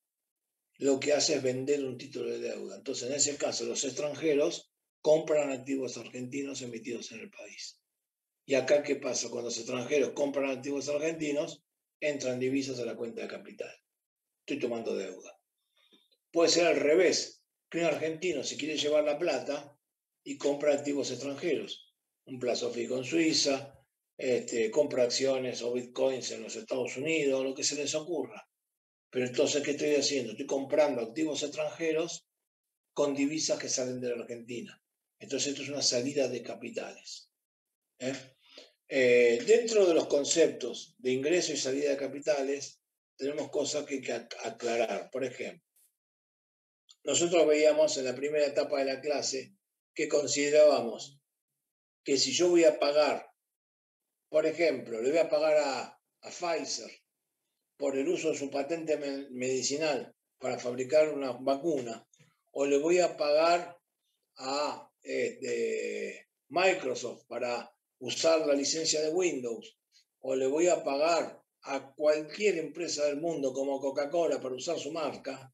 lo que hace es vender un título de deuda. Entonces, en ese caso, los extranjeros compran activos argentinos emitidos en el país. ¿Y acá qué pasa? Cuando los extranjeros compran activos argentinos, entran divisas a la cuenta de capital. Estoy tomando deuda. Puede ser al revés, que un argentino se quiere llevar la plata y compra activos extranjeros, un plazo fijo en Suiza, compra acciones o bitcoins en los Estados Unidos, lo que se les ocurra. Pero entonces, ¿qué estoy haciendo? Estoy comprando activos extranjeros con divisas que salen de la Argentina. Entonces, esto es una salida de capitales. Dentro de los conceptos de ingreso y salida de capitales, tenemos cosas que hay que aclarar. Por ejemplo, nosotros veíamos en la primera etapa de la clase que considerábamos que si yo voy a pagar, por ejemplo, le voy a pagar a Pfizer por el uso de su patente medicinal para fabricar una vacuna, o le voy a pagar a Microsoft para usar la licencia de Windows, o le voy a pagar a cualquier empresa del mundo como Coca-Cola para usar su marca,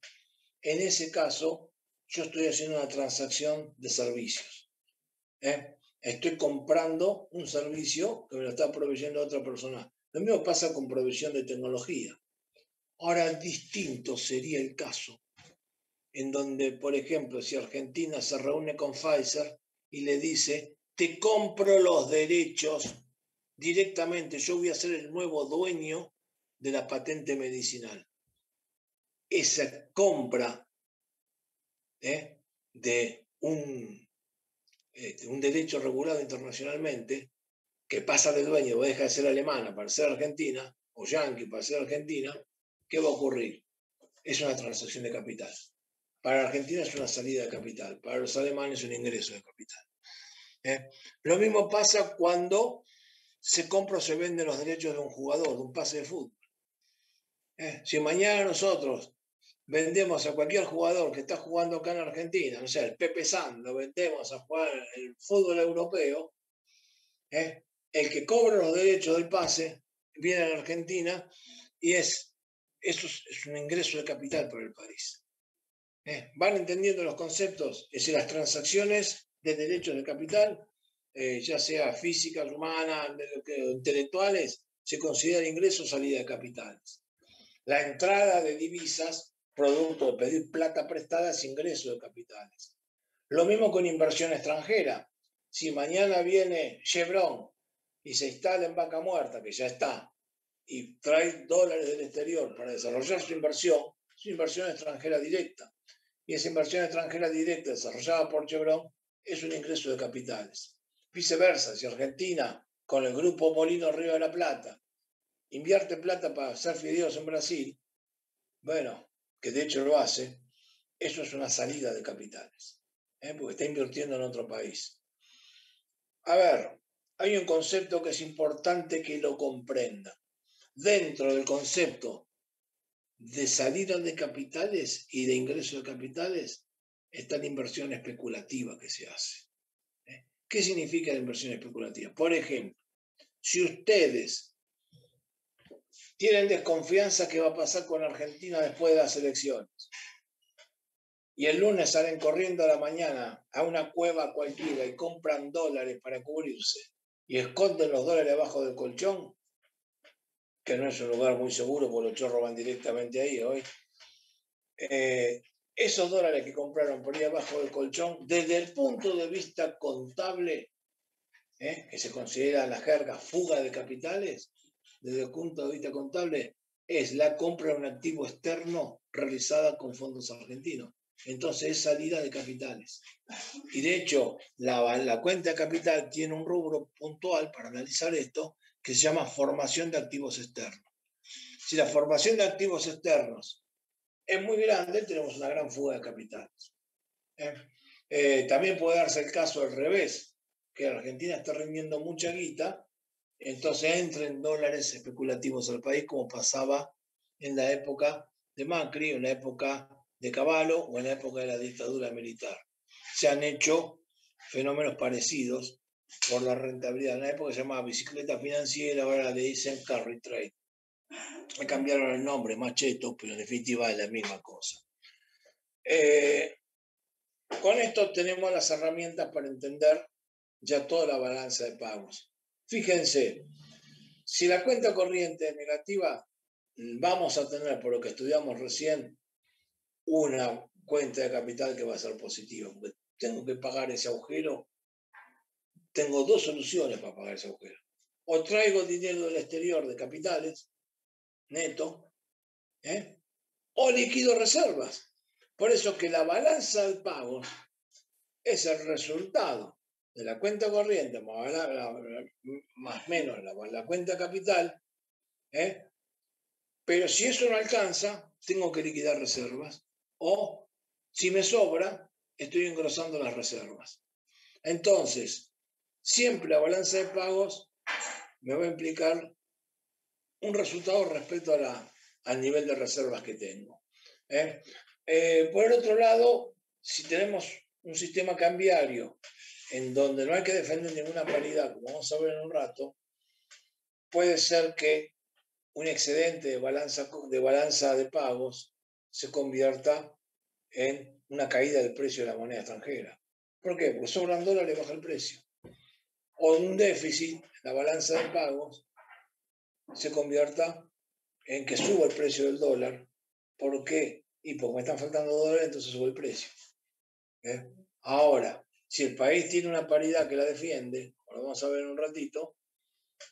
en ese caso yo estoy haciendo una transacción de servicios. Estoy comprando un servicio que me lo está proveyendo otra persona. Lo mismo pasa con provisión de tecnología. Ahora, distinto sería el caso en donde, por ejemplo, si Argentina se reúne con Pfizer y le dice, te compro los derechos directamente, yo voy a ser el nuevo dueño de la patente medicinal. Esa compra de un derecho regulado internacionalmente, que pasa de dueño o deja de ser alemana para ser argentina, o yanqui para ser argentina, ¿qué va a ocurrir? Es una transacción de capital. Para Argentina es una salida de capital, para los alemanes es un ingreso de capital. Lo mismo pasa cuando se compra o se venden los derechos de un jugador, de un pase de fútbol. Si mañana nosotros vendemos a cualquier jugador que está jugando acá en Argentina, no sé, el Pepe San, lo vendemos a jugar el fútbol europeo, el que cobra los derechos del pase viene a la Argentina y eso es un ingreso de capital para el país. ¿Van entendiendo los conceptos? Es decir, las transacciones de derechos de capital, ya sea físicas, humanas, intelectuales, se considera ingreso o salida de capitales. La entrada de divisas, producto de pedir plata prestada, es ingreso de capitales. Lo mismo con inversión extranjera. Si mañana viene Chevron y se instala en Vaca Muerta, que ya está, y trae dólares del exterior para desarrollar su inversión extranjera directa. Y esa inversión extranjera directa desarrollada por Chevron es un ingreso de capitales. Viceversa, si Argentina, con el grupo Molino Río de la Plata, invierte plata para hacer fideos en Brasil, bueno, que de hecho lo hace, eso es una salida de capitales, porque está invirtiendo en otro país. A ver, hay un concepto que es importante que lo comprenda. Dentro del concepto de salida de capitales y de ingreso de capitales está la inversión especulativa que se hace. ¿Qué significa la inversión especulativa? Por ejemplo, si ustedes tienen desconfianza que va a pasar con Argentina después de las elecciones y el lunes salen corriendo a la mañana a una cueva cualquiera y compran dólares para cubrirse y esconden los dólares abajo del colchón, que no es un lugar muy seguro porque los chorros van directamente ahí hoy, esos dólares que compraron por ahí abajo del colchón, desde el punto de vista contable, que se considera la jerga fuga de capitales, desde el punto de vista contable, es la compra de un activo externo realizada con fondos argentinos. Entonces es salida de capitales. Y de hecho, la cuenta de capital tiene un rubro puntual para analizar esto que se llama formación de activos externos. Si la formación de activos externos es muy grande, tenemos una gran fuga de capitales. También puede darse el caso al revés, que Argentina está rindiendo mucha guita, entonces entren dólares especulativos al país, como pasaba en la época de Macri, en la época de Cavallo o en la época de la dictadura militar. Se han hecho fenómenos parecidos por la rentabilidad. En la época se llamaba bicicleta financiera, ahora le dicen carry trade. Me cambiaron el nombre, más cheto, pero en definitiva es la misma cosa. Con esto tenemos las herramientas para entender ya toda la balanza de pagos. Fíjense, si la cuenta corriente es negativa, vamos a tener, por lo que estudiamos recién, una cuenta de capital que va a ser positiva. Porque tengo que pagar ese agujero. Tengo dos soluciones para pagar ese agujero. O traigo dinero del exterior de capitales, neto, o liquido reservas. Por eso que la balanza de pagos es el resultado de la cuenta corriente más menos la cuenta capital, pero si eso no alcanza, tengo que liquidar reservas, o si me sobra, estoy engrosando las reservas. Entonces, siempre la balanza de pagos me va a implicar un resultado respecto al nivel de reservas que tengo. Por el otro lado, si tenemos un sistema cambiario en donde no hay que defender ninguna paridad, como vamos a ver en un rato, puede ser que un excedente de balanza de pagos se convierta en una caída del precio de la moneda extranjera. ¿Por qué? Porque sobran dólares, baja el precio. O un déficit, la balanza de pagos, se convierta en que suba el precio del dólar. ¿Por qué? Y porque me están faltando dólares, entonces sube el precio. Ahora, si el país tiene una paridad que la defiende, como lo vamos a ver en un ratito,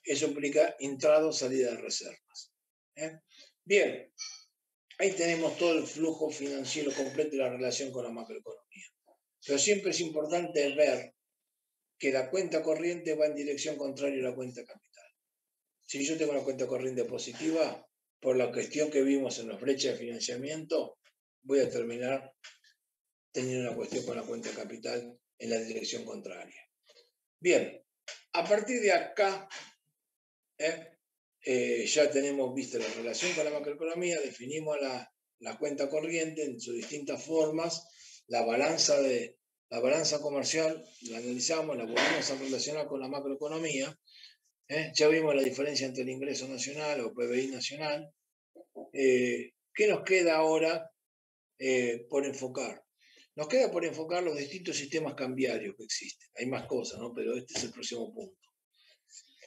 eso implica entrada o salida de reservas. Bien, ahí tenemos todo el flujo financiero completo y la relación con la macroeconomía. Pero siempre es importante ver que la cuenta corriente va en dirección contraria a la cuenta capital. Si yo tengo una cuenta corriente positiva, por la cuestión que vimos en las brechas de financiamiento, voy a terminar teniendo una cuestión con la cuenta capital en la dirección contraria. Bien, a partir de acá ya tenemos vista la relación con la macroeconomía, definimos la cuenta corriente en sus distintas formas, la balanza comercial, la analizamos, la volvemos a relacionar con la macroeconomía. Ya vimos la diferencia entre el ingreso nacional o PBI nacional. ¿Qué nos queda ahora por enfocar? Nos queda por enfocar los distintos sistemas cambiarios que existen. Hay más cosas, ¿no? Pero este es el próximo punto.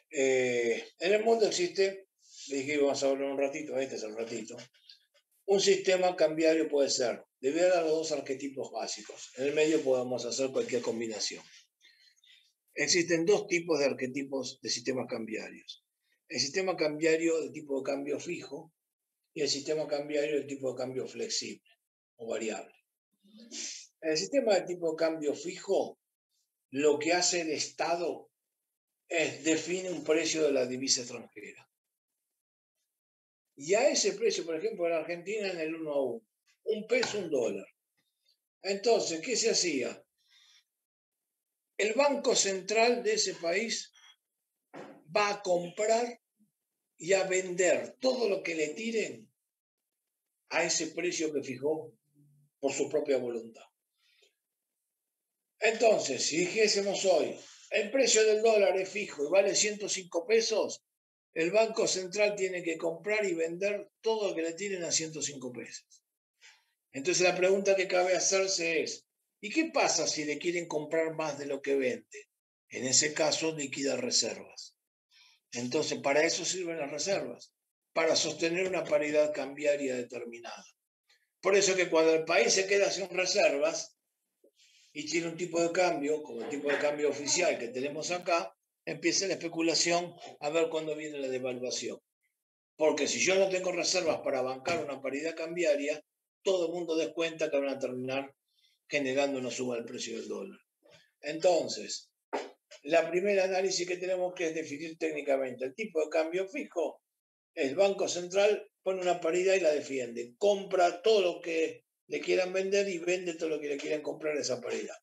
En el mundo existe, le dije que vamos a hablar un ratito, este es el ratito. Un sistema cambiario puede ser, debido a los dos arquetipos básicos. En el medio podemos hacer cualquier combinación. Existen dos tipos de arquetipos de sistemas cambiarios. El sistema cambiario de tipo de cambio fijo y el sistema cambiario de tipo de cambio flexible o variable. En el sistema de tipo de cambio fijo, lo que hace el Estado es define un precio de la divisa extranjera. Y a ese precio, por ejemplo, en Argentina en el 1 a 1, un peso, un dólar. Entonces, ¿qué se hacía? El Banco Central de ese país va a comprar y a vender todo lo que le tiren a ese precio que fijó por su propia voluntad. Entonces, si dijésemos hoy el precio del dólar es fijo y vale 105 pesos, el Banco Central tiene que comprar y vender todo lo que le tienen a 105 pesos. Entonces la pregunta que cabe hacerse es, ¿y qué pasa si le quieren comprar más de lo que vende? En ese caso, liquida reservas. Entonces, para eso sirven las reservas, para sostener una paridad cambiaria determinada. Por eso que cuando el país se queda sin reservas y tiene un tipo de cambio, como el tipo de cambio oficial que tenemos acá, empieza la especulación a ver cuándo viene la devaluación. Porque si yo no tengo reservas para bancar una paridad cambiaria, todo el mundo descuenta que van a terminar generando una suba del precio del dólar. Entonces, la primera análisis que tenemos que es definir técnicamente el tipo de cambio fijo. El Banco Central pone una paridad y la defiende. Compra todo lo que le quieran vender y vende todo lo que le quieran comprar a esa paridad.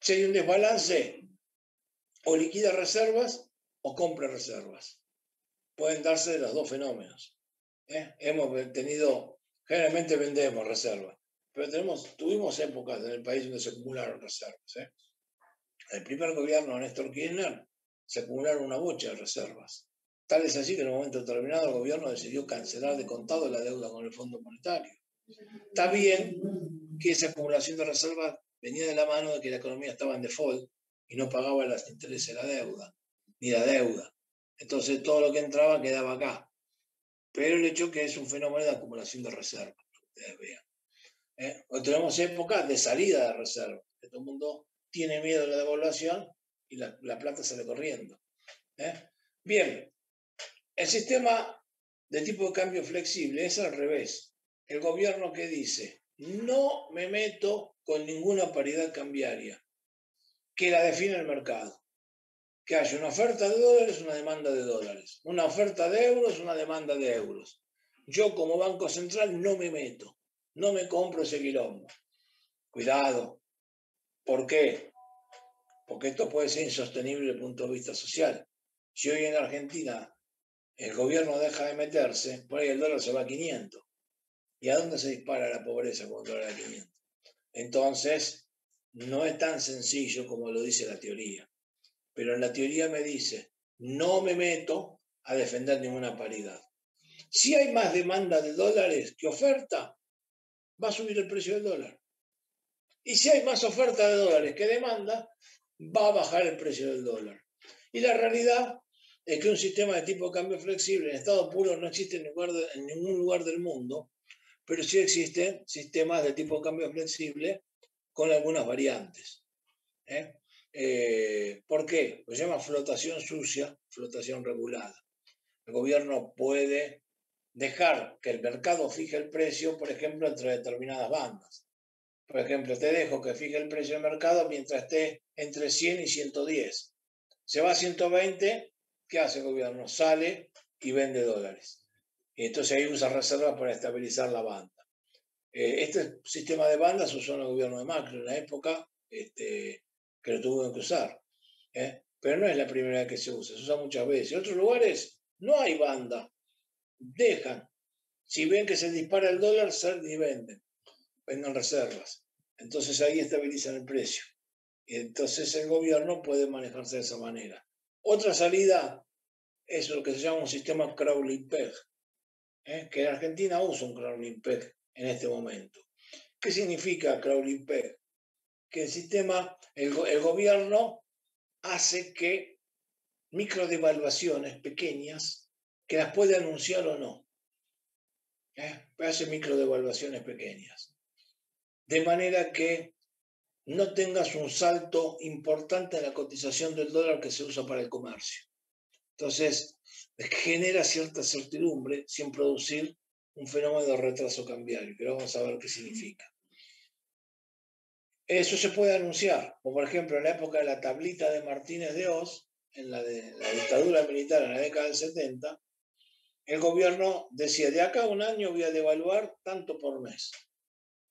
Si hay un desbalance, o liquida reservas o compra reservas. Pueden darse los dos fenómenos. Hemos tenido, generalmente vendemos reservas, pero tuvimos épocas en el país donde se acumularon reservas. El primer gobierno de Néstor Kirchner se acumularon una bocha de reservas. Tal es así que en un momento determinado el gobierno decidió cancelar de contado la deuda con el Fondo Monetario. Está bien que esa acumulación de reservas venía de la mano de que la economía estaba en default y no pagaba los intereses de la deuda, ni la deuda. Entonces todo lo que entraba quedaba acá. Pero el hecho que es un fenómeno de acumulación de reservas, que ustedes vean. Hoy tenemos épocas de salida de reservas, que todo el mundo tiene miedo de la devaluación y la plata sale corriendo. Bien, el sistema de tipo de cambio flexible es al revés. El gobierno que dice, no me meto con ninguna paridad cambiaria, que la define el mercado. Que haya una oferta de dólares, una demanda de dólares. Una oferta de euros, una demanda de euros. Yo como Banco Central no me meto, no me compro ese quilombo. Cuidado. ¿Por qué? Porque esto puede ser insostenible desde el punto de vista social. Si hoy en Argentina el gobierno deja de meterse, por ahí el dólar se va a 500. ¿Y a dónde se dispara la pobreza cuando el dólar a 500? Entonces, no es tan sencillo como lo dice la teoría. Pero en la teoría me dice, no me meto a defender ninguna paridad. Si hay más demanda de dólares que oferta, va a subir el precio del dólar. Y si hay más oferta de dólares que demanda, va a bajar el precio del dólar. Y la realidad es que un sistema de tipo de cambio flexible en estado puro no existe en ningún lugar del mundo, pero sí existen sistemas de tipo de cambio flexible con algunas variantes. ¿Por qué? Pues se llama flotación sucia, flotación regulada. El gobierno puede dejar que el mercado fije el precio, por ejemplo, entre determinadas bandas. Por ejemplo, te dejo que fije el precio del mercado mientras esté entre 100 y 110. Se va a 120, ¿qué hace el gobierno? Sale y vende dólares. Y entonces ahí usa reservas para estabilizar la banda. Este sistema de bandas se usó en el gobierno de Macri en la época que lo tuvo que usar. Pero no es la primera vez que se usa muchas veces. En otros lugares no hay banda. Dejan. Si ven que se dispara el dólar, salen y venden reservas. Entonces ahí estabilizan el precio. Y entonces el gobierno puede manejarse de esa manera. Otra salida es lo que se llama un sistema crawling peg, que en Argentina usa un crawling peg en este momento. ¿Qué significa crawling peg? Que el sistema, el gobierno hace que microdevaluaciones pequeñas, que las puede anunciar o no, hace microdevaluaciones pequeñas. De manera que no tengas un salto importante en la cotización del dólar que se usa para el comercio. Entonces, genera cierta certidumbre sin producir un fenómeno de retraso cambiario, que vamos a ver qué significa. Eso se puede anunciar, como por ejemplo en la época de la tablita de Martínez de Oz, en la dictadura militar en la década del 70, el gobierno decía, de acá a un año voy a devaluar tanto por mes.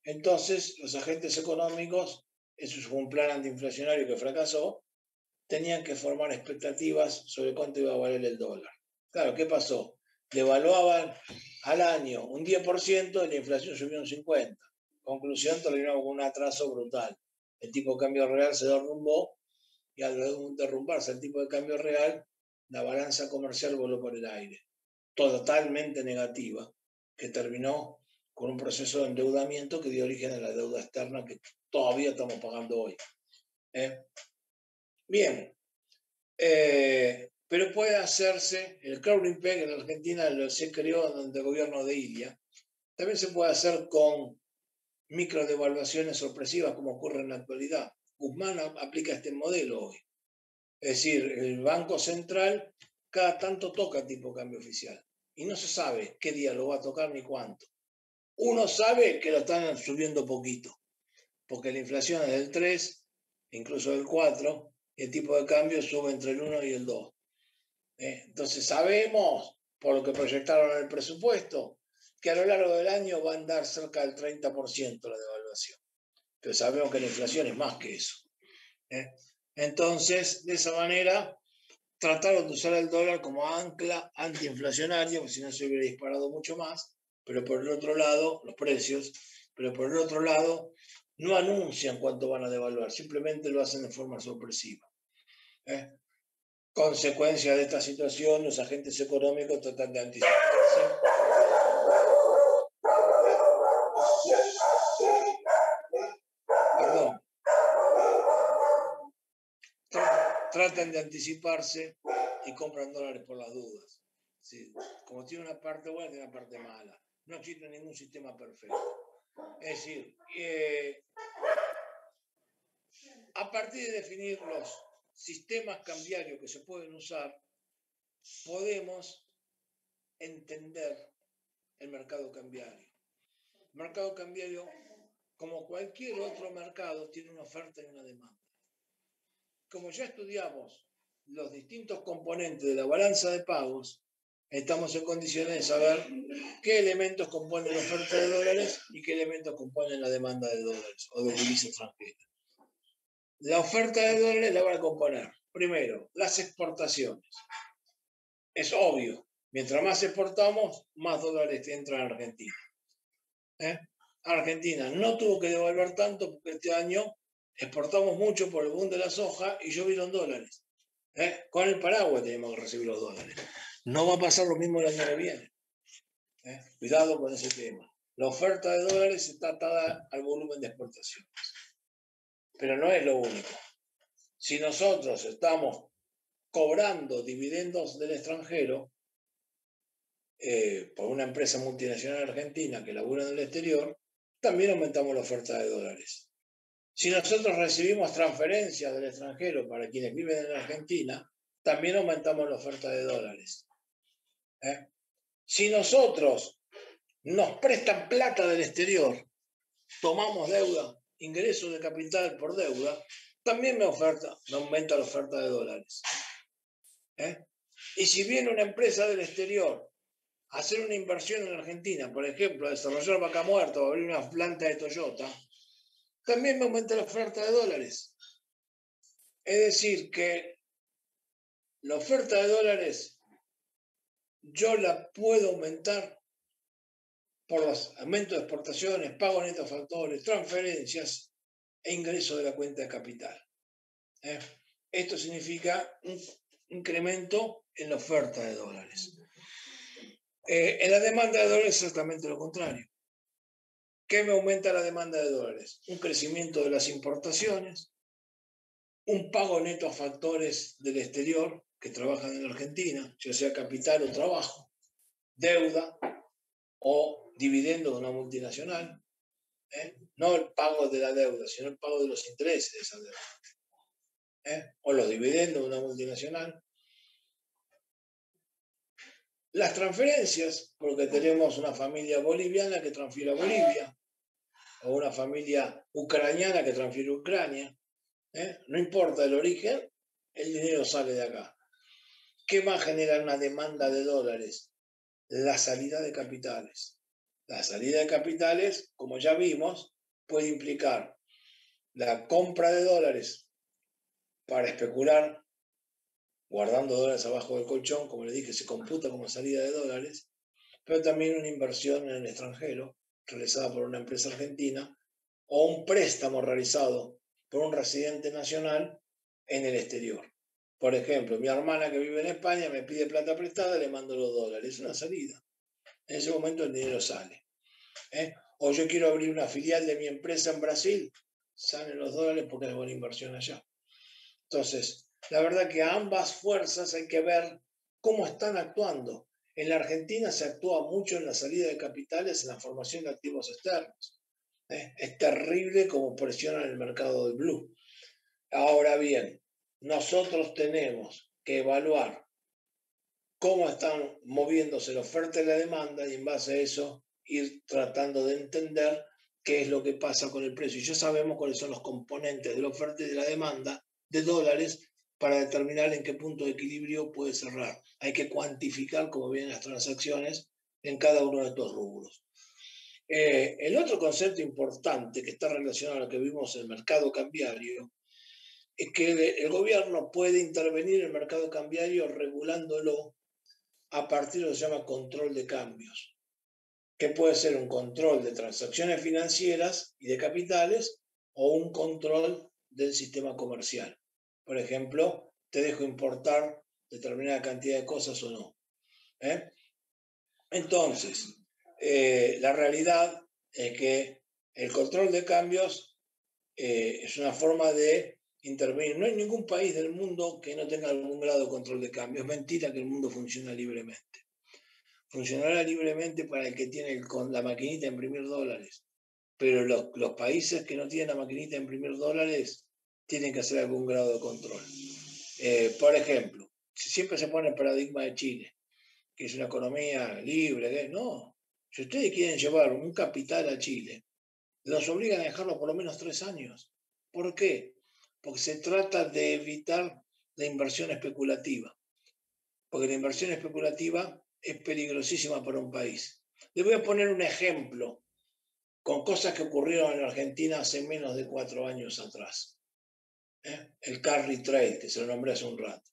Entonces, los agentes económicos, eso fue un plan antiinflacionario que fracasó, tenían que formar expectativas sobre cuánto iba a valer el dólar. Claro, ¿qué pasó? Devaluaban al año un 10% y la inflación subió un 50%. Conclusión, terminamos con un atraso brutal. El tipo de cambio real se derrumbó y al derrumbarse el tipo de cambio real, la balanza comercial voló por el aire, totalmente negativa, que terminó con un proceso de endeudamiento que dio origen a la deuda externa que todavía estamos pagando hoy. Bien, pero puede hacerse, el crawling peg en Argentina se creó durante el gobierno de Ilia, también se puede hacer con microdevaluaciones sorpresivas como ocurre en la actualidad. Guzmán aplica este modelo hoy. Es decir, el Banco Central cada tanto toca el tipo de cambio oficial y no se sabe qué día lo va a tocar ni cuánto. Uno sabe que lo están subiendo poquito, porque la inflación es del 3, incluso del 4, y el tipo de cambio sube entre el 1 y el 2. Entonces sabemos, por lo que proyectaron en el presupuesto, que a lo largo del año va a andar cerca del 30% la devaluación. Pero sabemos que la inflación es más que eso. Entonces, de esa manera, trataron de usar el dólar como ancla antiinflacionaria, porque si no se hubiera disparado mucho más, pero por el otro lado, los precios, pero por el otro lado, no anuncian cuánto van a devaluar, simplemente lo hacen de forma sorpresiva. Consecuencia de esta situación, los agentes económicos tratan de anticiparse. Perdón. Tratan de anticiparse y compran dólares por las dudas. Sí, como tiene una parte buena, tiene una parte mala. No existe ningún sistema perfecto. Es decir, a partir de definir los sistemas cambiarios que se pueden usar, podemos entender el mercado cambiario. El mercado cambiario, como cualquier otro mercado, tiene una oferta y una demanda. Como ya estudiamos los distintos componentes de la balanza de pagos, estamos en condiciones de saber qué elementos componen la oferta de dólares y qué elementos componen la demanda de dólares o de divisa extranjera. La oferta de dólares la van a componer, primero, las exportaciones. Es obvio, mientras más exportamos, más dólares entran a Argentina. Argentina no tuvo que devaluar tanto porque este año exportamos mucho por el boom de la soja y llovieron dólares. Con el paraguas tenemos que recibir los dólares. No va a pasar lo mismo el año que viene. Cuidado con ese tema. La oferta de dólares está atada al volumen de exportaciones. Pero no es lo único. Si nosotros estamos cobrando dividendos del extranjero por una empresa multinacional argentina que labura en el exterior, también aumentamos la oferta de dólares. Si nosotros recibimos transferencias del extranjero para quienes viven en Argentina, también aumentamos la oferta de dólares. Si nosotros nos prestan plata del exterior, tomamos deuda, ingreso de capital por deuda, también me aumenta la oferta de dólares. Y si viene una empresa del exterior a hacer una inversión en Argentina, por ejemplo, a desarrollar Vaca Muerta o abrir una planta de Toyota, también me aumenta la oferta de dólares. Es decir, que la oferta de dólares yo la puedo aumentar por los aumentos de exportaciones, pago neto a factores, transferencias e ingreso de la cuenta de capital. Esto significa un incremento en la oferta de dólares. En la demanda de dólares es exactamente lo contrario. ¿Qué me aumenta la demanda de dólares? Un crecimiento de las importaciones, un pago neto a factores del exterior que trabajan en Argentina, ya sea capital o trabajo, deuda o dividendo de una multinacional, no el pago de la deuda, sino el pago de los intereses de esa deuda, o los dividendos de una multinacional. Las transferencias, porque tenemos una familia boliviana que transfiere a Bolivia, o una familia ucraniana que transfiere a Ucrania, no importa el origen, el dinero sale de acá. ¿Qué más genera una demanda de dólares? La salida de capitales. La salida de capitales, como ya vimos, puede implicar la compra de dólares para especular, guardando dólares abajo del colchón, como les dije, se computa como salida de dólares, pero también una inversión en el extranjero realizada por una empresa argentina o un préstamo realizado por un residente nacional en el exterior. Por ejemplo, mi hermana que vive en España me pide plata prestada, le mando los dólares. Es una salida. En ese momento el dinero sale. O yo quiero abrir una filial de mi empresa en Brasil, salen los dólares porque es buena inversión allá. Entonces, la verdad que a ambas fuerzas hay que ver cómo están actuando. En la Argentina se actúa mucho en la salida de capitales, en la formación de activos externos. Es terrible cómo presionan el mercado del blue. Ahora bien, nosotros tenemos que evaluar cómo están moviéndose la oferta y la demanda y en base a eso ir tratando de entender qué es lo que pasa con el precio. Y ya sabemos cuáles son los componentes de la oferta y de la demanda de dólares para determinar en qué punto de equilibrio puede cerrar. Hay que cuantificar cómo vienen las transacciones en cada uno de estos rubros. El otro concepto importante que está relacionado a lo que vimos en el mercado cambiario es que el gobierno puede intervenir en el mercado cambiario regulándolo a partir de lo que se llama control de cambios, que puede ser un control de transacciones financieras y de capitales o un control del sistema comercial. Por ejemplo, te dejo importar determinada cantidad de cosas o no. Entonces, la realidad es que el control de cambios es una forma de intervenir. No hay ningún país del mundo que no tenga algún grado de control de cambio. Es mentira que el mundo funciona libremente. Funcionará libremente para el que tiene la maquinita de imprimir dólares. Pero los países que no tienen la maquinita de imprimir dólares tienen que hacer algún grado de control. Por ejemplo, siempre se pone el paradigma de Chile, que es una economía libre. No, si ustedes quieren llevar un capital a Chile, los obligan a dejarlo por lo menos 3 años. ¿Por qué? Porque se trata de evitar la inversión especulativa. Porque la inversión especulativa es peligrosísima para un país. Les voy a poner un ejemplo con cosas que ocurrieron en Argentina hace menos de 4 años atrás. El carry trade, que se lo nombré hace un rato.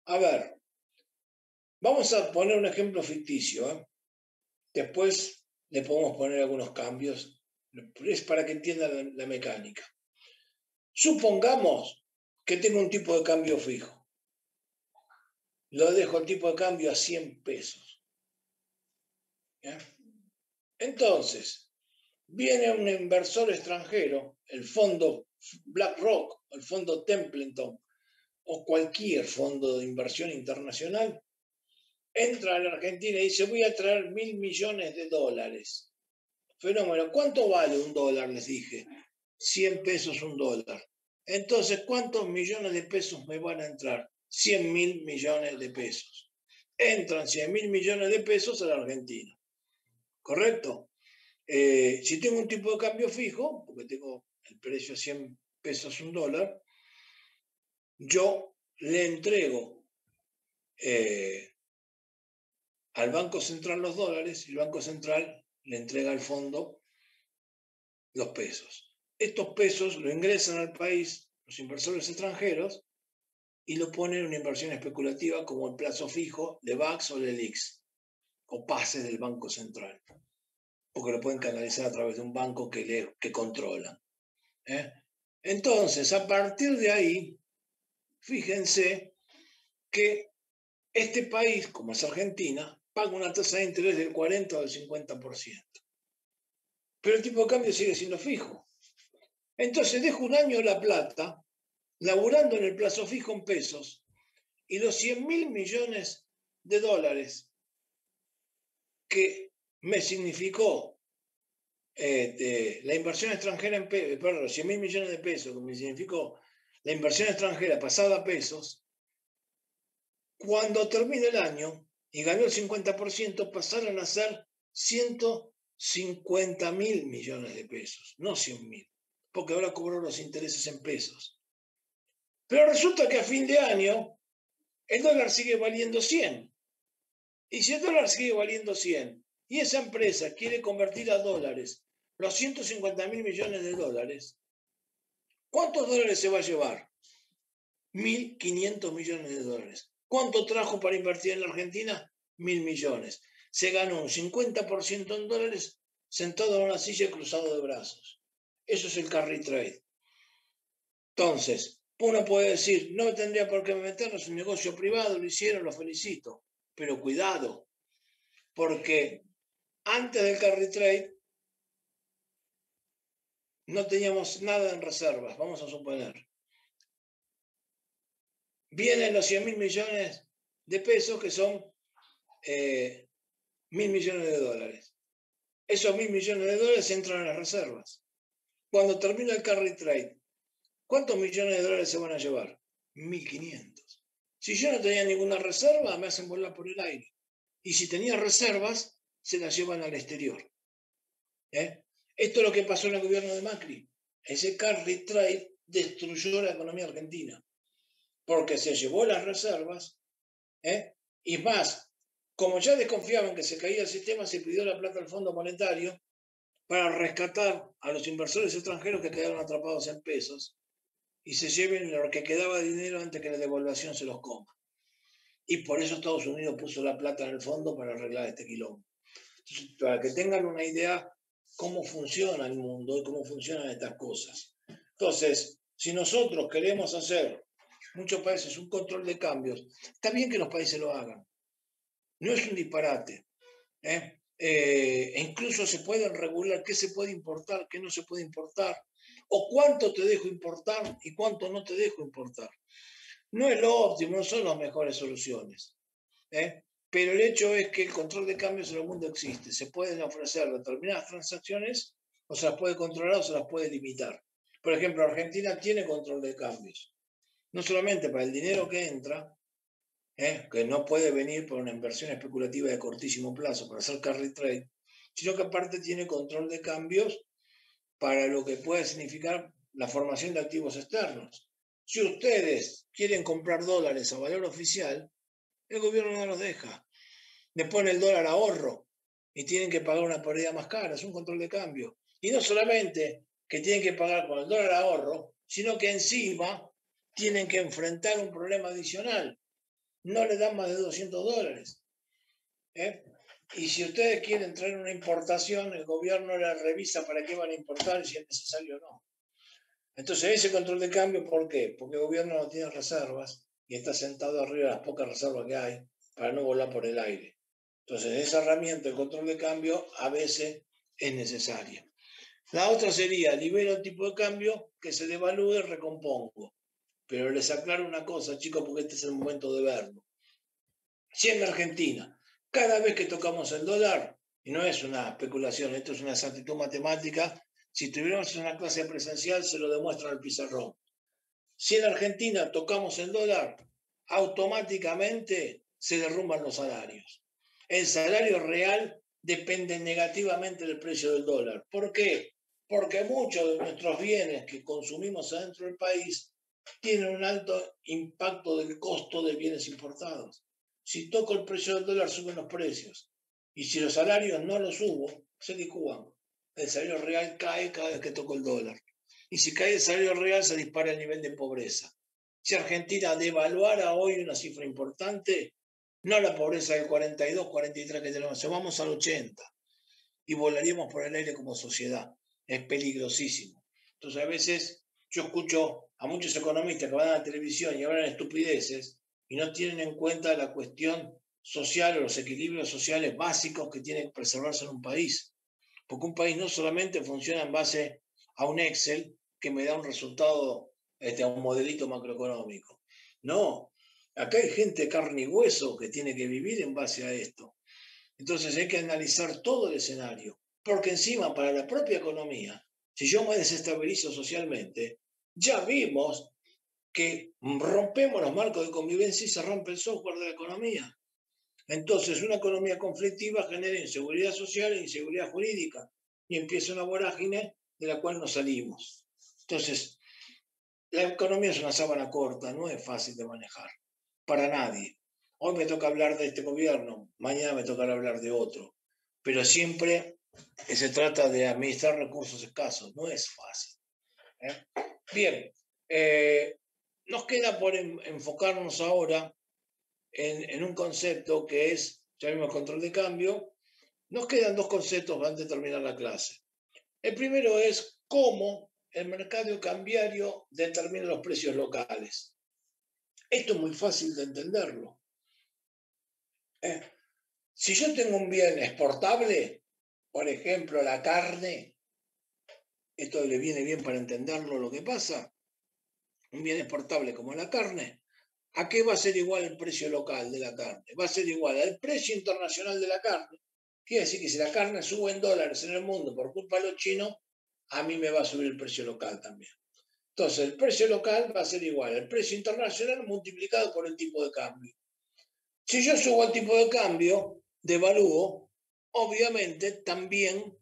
A ver, vamos a poner un ejemplo ficticio. Después le podemos poner algunos cambios. Es para que entiendan la mecánica. Supongamos que tengo un tipo de cambio fijo. Lo dejo el tipo de cambio a 100 pesos. Entonces, viene un inversor extranjero, el fondo BlackRock, el fondo Templeton o cualquier fondo de inversión internacional, entra a la Argentina y dice, voy a traer $1.000 millones. Fenómeno, ¿cuánto vale un dólar? Les dije, 100 pesos un dólar. Entonces, ¿cuántos millones de pesos me van a entrar? 100.000 millones de pesos. Entran 100.000 millones de pesos a la Argentina. ¿Correcto? Si tengo un tipo de cambio fijo, porque tengo el precio a 100 pesos un dólar, yo le entrego al Banco Central los dólares y el Banco Central le entrega al fondo los pesos. Estos pesos lo ingresan al país los inversores extranjeros y lo ponen en una inversión especulativa como el plazo fijo de VAX o de LELIX, o pases del Banco Central, porque lo pueden canalizar a través de un banco que controlan. Entonces, a partir de ahí, fíjense que este país, como es Argentina, paga una tasa de interés del 40 o del 50%. Pero el tipo de cambio sigue siendo fijo. Entonces dejo un año la plata, laburando en el plazo fijo en pesos, y los 100.000 millones de dólares que me significó la inversión extranjera en pesos, perdón, los 100.000 millones de pesos que me significó la inversión extranjera pasada a pesos, cuando termine el año y ganó el 50%, pasaron a ser 150.000 millones de pesos, no 100.000, porque ahora cobró los intereses en pesos. Pero resulta que a fin de año el dólar sigue valiendo 100. Y si el dólar sigue valiendo 100 y esa empresa quiere convertir a dólares los 150.000 millones de dólares, ¿cuántos dólares se va a llevar? 1.500 millones de dólares. ¿Cuánto trajo para invertir en la Argentina? 1.000 millones. Se ganó un 50% en dólares sentado en una silla cruzado de brazos. Eso es el carry trade. Entonces, Uno puede decir, no tendría por qué meternos en un negocio privado, lo hicieron, lo felicito. Pero cuidado, porque antes del carry trade no teníamos nada en reservas, vamos a suponer. Vienen los 100.000 millones de pesos, que son 1.000 millones de dólares. Esos 1.000 millones de dólares entran en las reservas. Cuando termina el carry trade, ¿cuántos millones de dólares se van a llevar? 1.500. Si yo no tenía ninguna reserva, me hacen volar por el aire. Y si tenía reservas, se las llevan al exterior. Esto es lo que pasó en el gobierno de Macri. Ese carry trade destruyó la economía argentina, porque se llevó las reservas, y más, como ya desconfiaban que se caía el sistema, se pidió la plata al Fondo Monetario para rescatar a los inversores extranjeros que quedaron atrapados en pesos y se lleven lo que quedaba de dinero antes que la devaluación se los coma. Y por eso Estados Unidos puso la plata en el fondo para arreglar este quilombo. Entonces, para que tengan una idea cómo funciona el mundo y cómo funcionan estas cosas. Entonces, si nosotros queremos hacer, muchos países, un control de cambios, está bien que los países lo hagan. No es un disparate. E incluso se pueden regular qué se puede importar, qué no se puede importar, o cuánto te dejo importar y cuánto no te dejo importar. No es lo óptimo, no son las mejores soluciones. Pero el hecho es que el control de cambios en el mundo existe. Se pueden ofrecer determinadas transacciones, o se las puede controlar o se las puede limitar. Por ejemplo, Argentina tiene control de cambios. No solamente para el dinero que entra, que no puede venir por una inversión especulativa de cortísimo plazo para hacer carry trade, sino que aparte tiene control de cambios para lo que puede significar la formación de activos externos. Si ustedes quieren comprar dólares a valor oficial, el gobierno no los deja. Le pone el dólar ahorro y tienen que pagar una pérdida más cara, es un control de cambio. Y no solamente que tienen que pagar con el dólar ahorro, sino que encima tienen que enfrentar un problema adicional. No le dan más de 200 dólares. Y si ustedes quieren traer una importación, el gobierno la revisa para qué van a importar y si es necesario o no. Entonces, ese control de cambio, ¿por qué? Porque el gobierno no tiene reservas y está sentado arriba de las pocas reservas que hay para no volar por el aire. Entonces, esa herramienta de control de cambio a veces es necesaria. La otra sería, libero el tipo de cambio, que se devalúe y recompongo. Pero les aclaro una cosa, chicos, porque este es el momento de verlo. Si en Argentina, cada vez que tocamos el dólar, y no es una especulación, esto es una exactitud matemática, si tuviéramos una clase presencial se lo demuestra el pizarrón. Si en Argentina tocamos el dólar, automáticamente se derrumban los salarios. El salario real depende negativamente del precio del dólar. ¿Por qué? Porque muchos de nuestros bienes que consumimos adentro del país tienen un alto impacto del costo de bienes importados. Si toco el precio del dólar, suben los precios. Y si los salarios no los subo, se licúan. El salario real cae cada vez que toco el dólar. Y si cae el salario real, se dispara el nivel de pobreza. Si Argentina devaluara hoy una cifra importante, no la pobreza del 42, 43 que tenemos, vamos al 80 y volaríamos por el aire como sociedad. Es peligrosísimo. Entonces, a veces yo escucho a muchos economistas que van a la televisión y hablan estupideces y no tienen en cuenta la cuestión social o los equilibrios sociales básicos que tienen que preservarse en un país. Porque un país no solamente funciona en base a un Excel que me da un resultado, a un modelito macroeconómico. No, acá hay gente de carne y hueso que tiene que vivir en base a esto. Entonces hay que analizar todo el escenario, porque encima para la propia economía, si yo me desestabilizo socialmente, ya vimos que rompemos los marcos de convivencia y se rompe el software de la economía. Entonces una economía conflictiva genera inseguridad social e inseguridad jurídica y empieza una vorágine de la cual no salimos. Entonces, la economía es una sábana corta, no es fácil de manejar, para nadie. Hoy me toca hablar de este gobierno, mañana me tocará hablar de otro, pero siempre se trata de administrar recursos escasos, no es fácil. Bien, nos queda por enfocarnos ahora en un concepto que es, ya vimos control de cambio, nos quedan dos conceptos antes de terminar la clase. El primero es cómo el mercado cambiario determina los precios locales. Esto es muy fácil de entenderlo. Si yo tengo un bien exportable, por ejemplo, la carne, esto le viene bien para entenderlo lo que pasa, un bien exportable como la carne, ¿a qué va a ser igual el precio local de la carne? Va a ser igual al precio internacional de la carne. Quiere decir que si la carne sube en dólares en el mundo por culpa de los chinos, a mí me va a subir el precio local también. Entonces, el precio local va a ser igual al precio internacional multiplicado por el tipo de cambio. Si yo subo el tipo de cambio, devalúo, obviamente también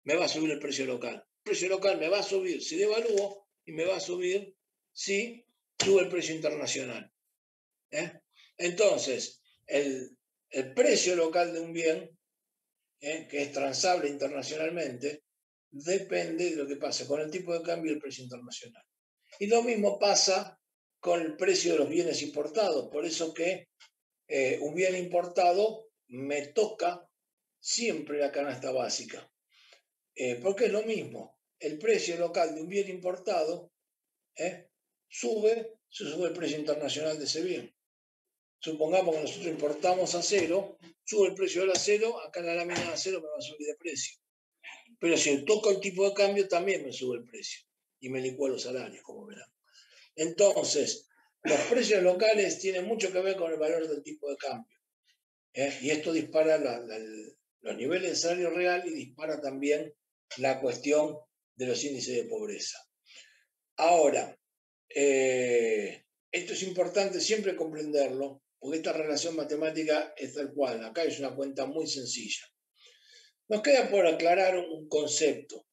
me va a subir el precio local. El precio local me va a subir si devalúo y me va a subir si sube el precio internacional. Entonces, el precio local de un bien, que es transable internacionalmente, depende de lo que pase con el tipo de cambio y el precio internacional. Y lo mismo pasa con el precio de los bienes importados. Por eso que un bien importado me toca siempre la canasta básica. Porque es lo mismo. El precio local de un bien importado sube el precio internacional de ese bien. Supongamos que nosotros importamos acero, sube el precio del acero, acá en la lámina de acero me va a subir de precio. Pero si toco el tipo de cambio, también me sube el precio. Y me licúa los salarios, como verán. Entonces, los precios locales tienen mucho que ver con el valor del tipo de cambio. Y esto dispara los niveles de salario real y dispara también la cuestión de los índices de pobreza. Ahora, esto es importante siempre comprenderlo, porque esta relación matemática es tal cual. Acá es una cuenta muy sencilla. Nos queda por aclarar un concepto.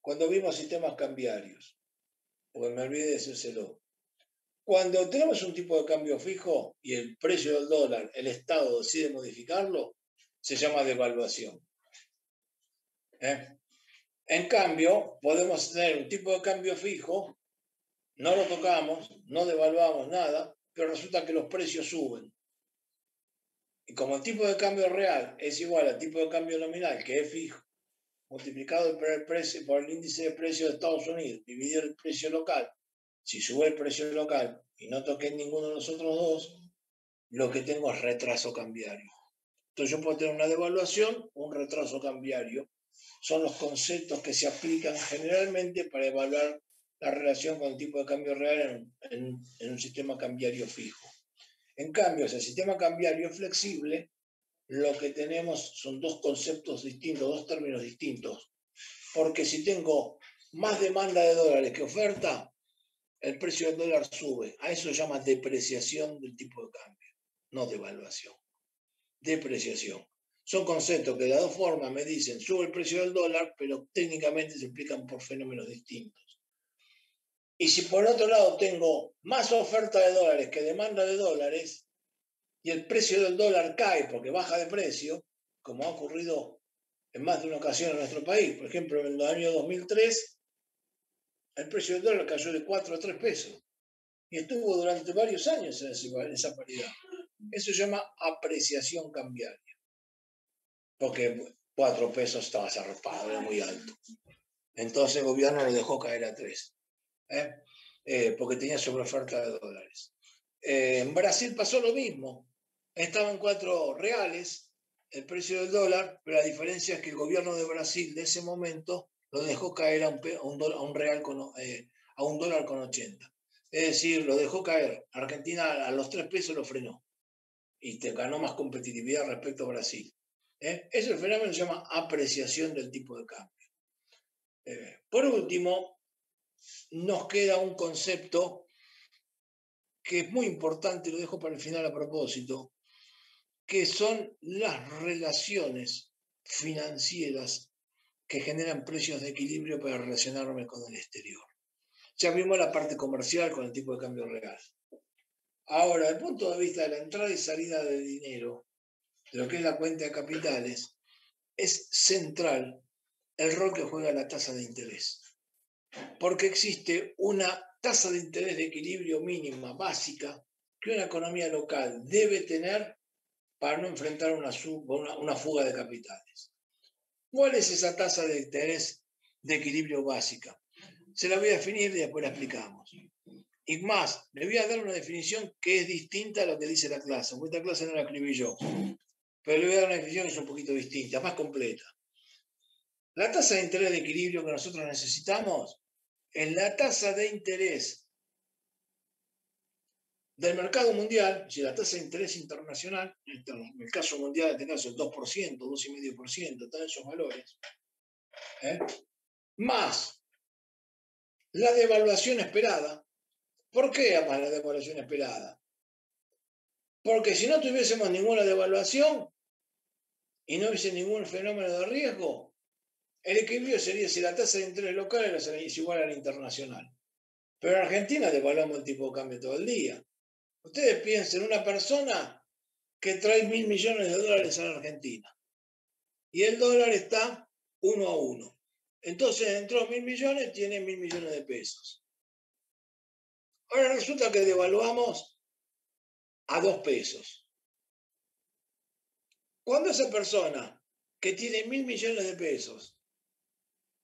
Cuando vimos sistemas cambiarios, porque me olvidé de decírselo. Cuando tenemos un tipo de cambio fijo y el precio del dólar, el Estado decide modificarlo, se llama devaluación. En cambio, podemos tener un tipo de cambio fijo, no lo tocamos, no devaluamos nada, pero resulta que los precios suben. Y como el tipo de cambio real es igual al tipo de cambio nominal, que es fijo, multiplicado por el índice de precios de Estados Unidos, dividido el precio local, si sube el precio local y no toqué ninguno de los otros dos, lo que tengo es retraso cambiario. Entonces yo puedo tener una devaluación o un retraso cambiario. Son los conceptos que se aplican generalmente para evaluar la relación con el tipo de cambio real en un sistema cambiario fijo. En cambio, si el sistema cambiario es flexible, lo que tenemos son dos conceptos distintos, dos términos distintos. Porque si tengo más demanda de dólares que oferta, el precio del dólar sube. A eso se llama depreciación del tipo de cambio, no devaluación. Depreciación. Son conceptos que de las dos formas me dicen sube el precio del dólar, pero técnicamente se explican por fenómenos distintos. Y si por otro lado tengo más oferta de dólares que demanda de dólares, y el precio del dólar cae porque baja de precio, como ha ocurrido en más de una ocasión en nuestro país. Por ejemplo, en el año 2003, el precio del dólar cayó de 4 a 3 pesos. Y estuvo durante varios años en esa paridad. Eso se llama apreciación cambiaria. Porque 4 pesos estaba zarpado, era muy alto. Entonces el gobierno lo dejó caer a 3. Porque tenía sobreoferta de dólares. En Brasil pasó lo mismo. Estaban 4 reales el precio del dólar, pero la diferencia es que el gobierno de Brasil de ese momento lo dejó caer a un dólar con 80. Es decir, lo dejó caer. Argentina a los 3 pesos lo frenó y te ganó más competitividad respecto a Brasil. Ese fenómeno se llama apreciación del tipo de cambio. Por último, nos queda un concepto que es muy importante, lo dejo para el final a propósito, que son las relaciones financieras que generan precios de equilibrio para relacionarme con el exterior. Ya vimos la parte comercial con el tipo de cambio real. Ahora, desde el punto de vista de la entrada y salida de dinero, de lo que es la cuenta de capitales, es central el rol que juega la tasa de interés. Porque existe una tasa de interés de equilibrio mínima básica que una economía local debe tener para no enfrentar una fuga de capitales. ¿Cuál es esa tasa de interés de equilibrio básica? Se la voy a definir y después la explicamos. Y más, le voy a dar una definición que es distinta a lo que dice la clase, porque esta clase no la escribí yo. Pero le voy a dar una definición que es un poquito distinta, más completa. La tasa de interés de equilibrio que nosotros necesitamos es la tasa de interés del mercado mundial, si la tasa de interés internacional, en el caso mundial, en este caso el 2%, 2,5%, están esos valores, más la devaluación esperada. ¿Por qué más la devaluación esperada? Porque si no tuviésemos ninguna devaluación y no hubiese ningún fenómeno de riesgo, el equilibrio sería si la tasa de interés local es igual a la internacional. Pero en Argentina devaluamos el tipo de cambio todo el día. Ustedes piensen, una persona que trae 1.000 millones de dólares a la Argentina y el dólar está 1 a 1. Entonces, dentro de 1.000 millones, tiene 1.000 millones de pesos. Ahora resulta que devaluamos a 2 pesos. Cuando esa persona que tiene 1.000 millones de pesos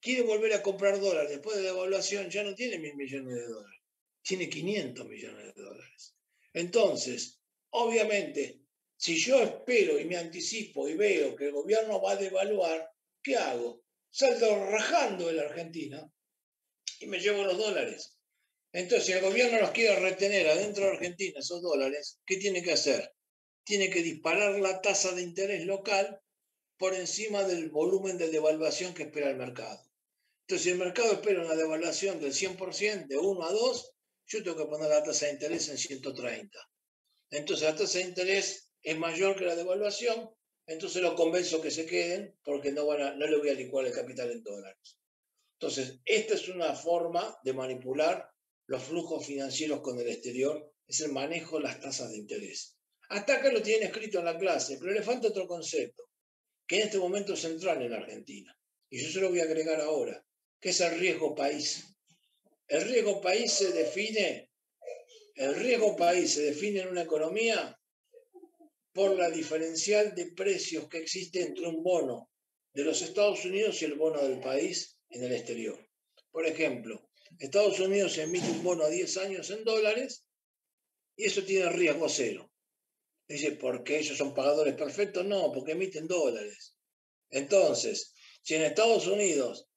quiere volver a comprar dólares después de la devaluación, ya no tiene 1.000 millones de dólares, tiene 500 millones de dólares. Entonces, obviamente, si yo espero y me anticipo y veo que el gobierno va a devaluar, ¿qué hago? Salgo rajando de la Argentina y me llevo los dólares. Entonces, si el gobierno los quiere retener adentro de Argentina, esos dólares, ¿qué tiene que hacer? Tiene que disparar la tasa de interés local por encima del volumen de devaluación que espera el mercado. Entonces, si el mercado espera una devaluación del 100%, de 1 a 2, yo tengo que poner la tasa de interés en 130. Entonces, la tasa de interés es mayor que la devaluación, entonces los convenzo que se queden porque no le voy a licuar el capital en dólares. Entonces, esta es una forma de manipular los flujos financieros con el exterior, es el manejo de las tasas de interés. Hasta acá lo tienen escrito en la clase, pero le falta otro concepto, que en este momento es central en la Argentina. Y yo se lo voy a agregar ahora, que es el riesgo país. El riesgo país se define en una economía por la diferencial de precios que existe entre un bono de los Estados Unidos y el bono del país en el exterior. Por ejemplo, Estados Unidos emite un bono a 10 años en dólares y eso tiene riesgo cero. Dice, ¿por qué ellos son pagadores perfectos? No, porque emiten dólares. Entonces, si en Estados Unidos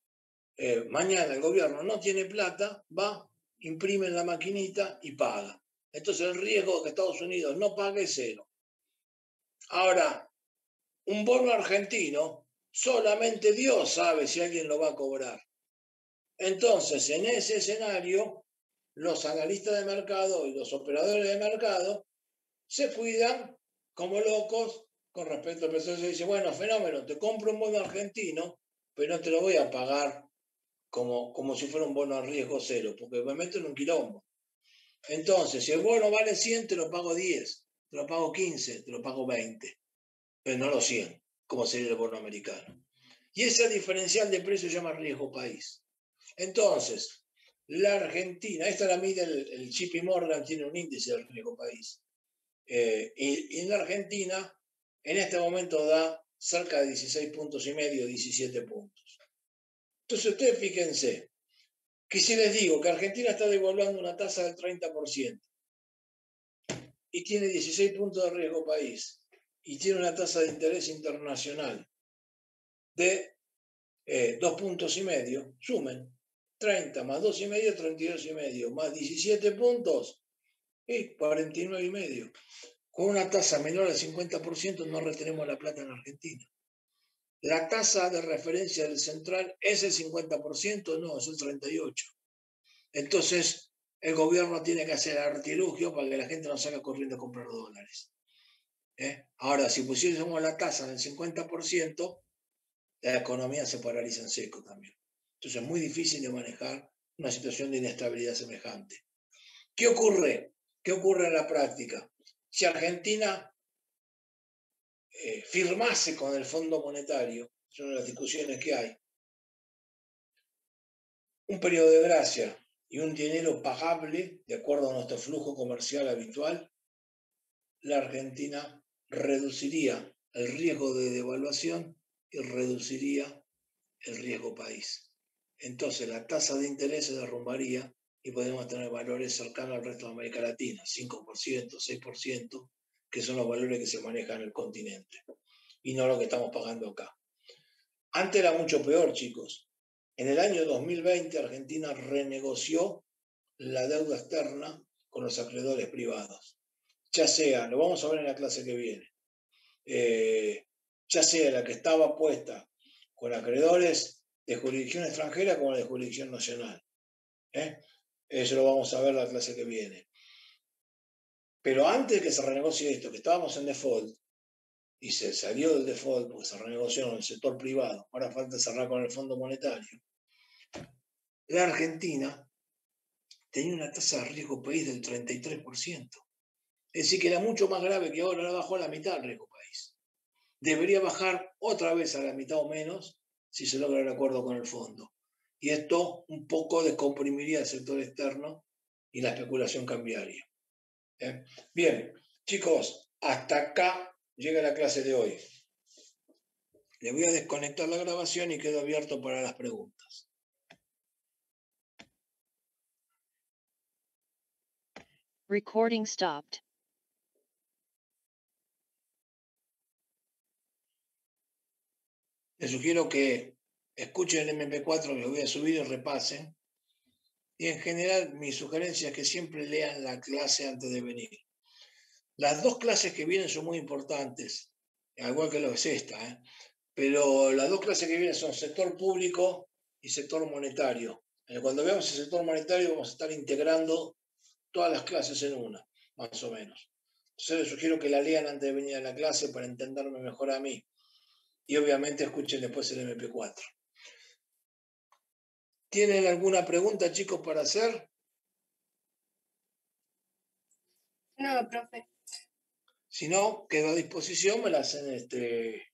mañana el gobierno no tiene plata, va, imprime en la maquinita y paga. Entonces el riesgo de que Estados Unidos no pague es cero. Ahora, un bono argentino, solamente Dios sabe si alguien lo va a cobrar. Entonces, en ese escenario, los analistas de mercado y los operadores de mercado se cuidan como locos con respecto al precio. Se dice, bueno, fenómeno, te compro un bono argentino, pero no te lo voy a pagar como si fuera un bono a riesgo cero, porque me meto en un quilombo. Entonces, si el bono vale 100, te lo pago 10, te lo pago 15, te lo pago 20, pero no los 100, como sería el bono americano. Y ese diferencial de precio se llama riesgo país. Entonces, la Argentina, esta la mide el JP Morgan, tiene un índice del riesgo país. Y en la Argentina, en este momento da cerca de 16 puntos y medio, 17 puntos. Entonces, ustedes fíjense, que si les digo que Argentina está devaluando una tasa del 30% y tiene 16 puntos de riesgo país y tiene una tasa de interés internacional de 2 puntos y medio, sumen 30 más 2,5, 32,5, más 17 puntos y 49,5. Con una tasa menor al 50% no retenemos la plata en Argentina. La tasa de referencia del central es el 50%, no, es el 38%. Entonces, el gobierno tiene que hacer artilugio para que la gente no salga corriendo a comprar dólares. Ahora, si pusiésemos la tasa del 50%, la economía se paraliza en seco también. Entonces, es muy difícil de manejar una situación de inestabilidad semejante. ¿Qué ocurre? ¿Qué ocurre en la práctica? Si Argentina firmase con el Fondo Monetario, son las discusiones que hay, un periodo de gracia y un dinero pagable, de acuerdo a nuestro flujo comercial habitual, la Argentina reduciría el riesgo de devaluación y reduciría el riesgo país. entonces la tasa de interés se derrumbaría y podemos tener valores cercanos al resto de América Latina, 5%, 6%, que son los valores que se manejan en el continente, y no lo que estamos pagando acá. Antes era mucho peor, chicos. En el año 2020 Argentina renegoció la deuda externa con los acreedores privados. Ya sea, lo vamos a ver en la clase que viene, ya sea la que estaba puesta con acreedores de jurisdicción extranjera como la de jurisdicción nacional. Eso lo vamos a ver en la clase que viene. Pero antes de que se renegocie esto, que estábamos en default, y se salió del default porque se renegoció en el sector privado, ahora falta cerrar con el Fondo Monetario, la Argentina tenía una tasa de riesgo país del 33%. Es decir, que era mucho más grave que ahora bajó a la mitad el riesgo país. Debería bajar otra vez a la mitad o menos si se logra el acuerdo con el fondo. Y esto un poco descomprimiría el sector externo y la especulación cambiaria. Bien, chicos, hasta acá llega la clase de hoy. Le voy a desconectar la grabación y quedo abierto para las preguntas. Recording stopped. Les sugiero que escuchen el MP4 que les voy a subir y repasen. Y en general, mi sugerencia es que siempre lean la clase antes de venir. Las dos clases que vienen son muy importantes, al igual que lo es esta, pero las dos clases que vienen son sector público y sector monetario. Cuando veamos el sector monetario vamos a estar integrando todas las clases en una, más o menos. Entonces les sugiero que la lean antes de venir a la clase para entenderme mejor a mí. Y obviamente escuchen después el MP4. ¿Tienen alguna pregunta, chicos, para hacer? No, profe. Si no, quedo a disposición, me la hacen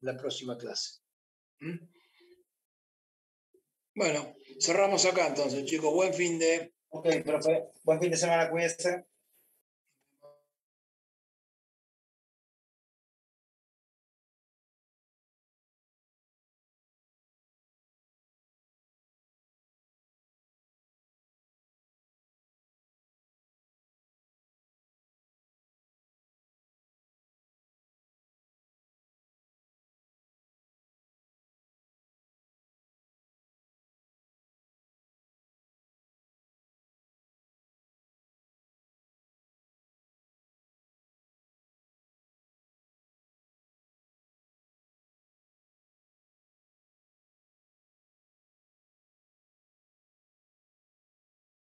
la próxima clase. Bueno, cerramos acá entonces, chicos. Buen fin de... Ok, profe. Buen fin de semana, cuídense.